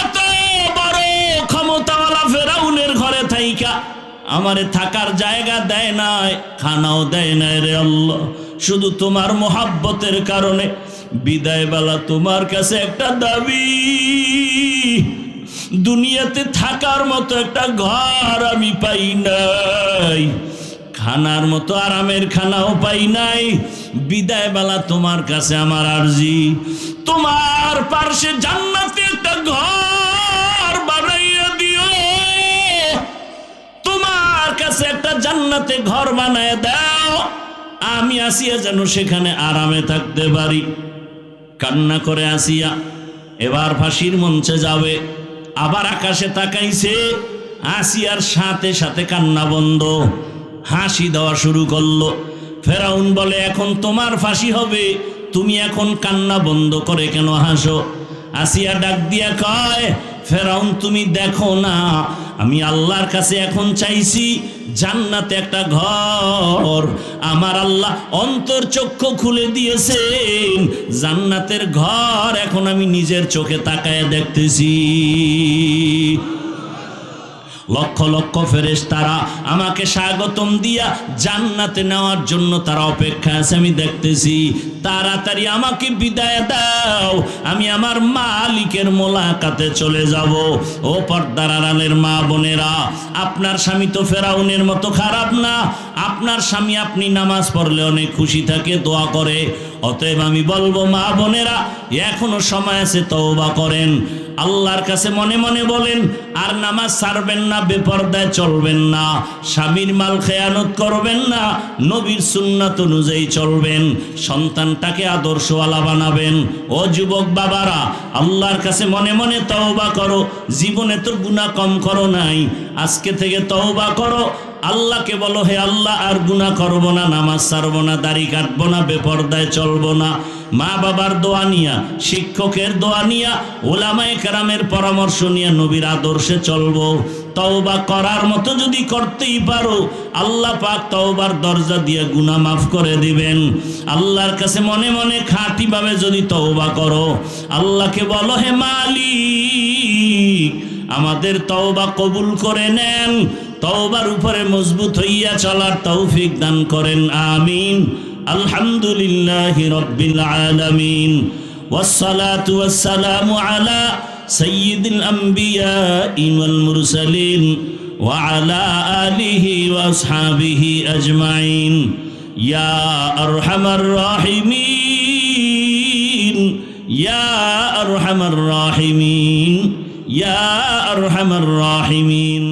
এত বড় ক্ষমতাওয়ালা ফেরাউনের ঘরে থাইকা আমারে থাকার জায়গা দেয় নাই, খানাও দেয় নাই রে আল্লাহ, শুধু তোমার মোহাব্বতের কারণে বিদায় বেলা তোমার কাছে একটা দাবি, দুনিয়াতে থাকার মতো একটা ঘর আমি পাই নাই, খানার মতো আরামের খানাও পাই নাই, বিদায় বেলা তোমার কাছে আমার আরজি, তোমার পার্শ্বে জান্নাতে একটা ঘর বানাইয়া দিও, তোমার কাছে একটা জান্নাতে ঘর বানায় দাও, আমি আসিয়া যেন সেখানে আরামে থাকতে পারি। কান্না করে আসিয়া এবার ফাঁসির মঞ্চে যাবে, আবার আকাশে তাকাইছে, আসিয়ার সাথে সাথে কান্না বন্ধ, হাসি দেওয়া শুরু করলো। ফেরাউন বলে, এখন তোমার ফাঁসি হবে, তুমি এখন কান্না বন্ধ করে কেন হাসো? আসিয়া ডাক দিয়া কয়, ফেরাউন তুমি দেখো না, আমি আল্লাহর কাছে এখন চাইছি জান্নাতে একটা ঘর, আমার আল্লাহ অন্তর চক্ষু খুলে দিয়েছেন, জান্নাতের ঘর এখন আমি নিজের চোখে তাকায় দেখতেছি। লক্ষ লক্ষ ফেরেশতারা আমাকে স্বাগতম দিয়া জান্নাতে নেওয়ার জন্য তারা অপেক্ষা আছে, আমি দেখতেছি, তাড়াতাড়ি আমাকে বিদায় দাও, আমি আমার মালিকের মোলাকাতে চলে যাব। ও পর্দার আড়ালের মা বোনেরা, আপনার স্বামী তো ফেরাউনের মতো খারাপ না, আপনার স্বামী আপনি নামাজ পড়লে অনেক খুশি থাকে, দোয়া করে, অতএব আমি বলবো মা বোনেরা এখনো সময় আছে, তওবা করেন, আল্লাহর কাছে মনে মনে বলেন, আর নামাজ ছাড়বেন না, বেপরদায় চলবেন না, স্বামীর মাল খেয়ানত করবেন না, নবীর সুন্নাত অনুযায়ী চলবেন, সন্তানটাকে আদর্শওয়ালা বানাবেন। ও যুবক বাবারা, আল্লাহর কাছে মনে মনে তওবা করো, জীবনে তো গুনাহ কম করো নাই, আজকে থেকে তওবা করো, আল্লাহকে বলো, হে আল্লাহ আর গুনাহ করব না, নামাজ ছাড়বো না, দাড়ি কাটবো না, বেপরদায় চলবো না, মা বাবার দোয়া নিয়া, শিক্ষকের দোয়া নিয়া, ওলামায়ে কেরামের পরামর্শ নিয়ে নবীর আদর্শে চলবো। তওবা করার মতো যদি করতেই পারো, আল্লাহ পাক তওবার দরজা দিয়ে গুনাহ মাফ করে দিবেন। আল্লাহর কাছে মনে মনে খাঁটিভাবে যদি তওবা করো, আল্লাহকে বলো, হে মালিক আমাদের তওবা কবুল করে নেন, তওবার উপরে মজবুত হইয়া চলার তৌফিক দান করেন, আমিন। আলহামদুলিল্লাহি রাব্বিল আলামিন, ওয়াসসালাতু ওয়াসসালামু আলা সাইয়্যিদিল আমবিয়াই ওয়াল মুরসালিন ওয়া আলা আলিহি ওয়া আসহাবিহি আজমাইন। ইয়া আরহামার রাহিমিন, ইয়া আরহামার রাহিমিন, ইয়া আরহামার রাহিমিন।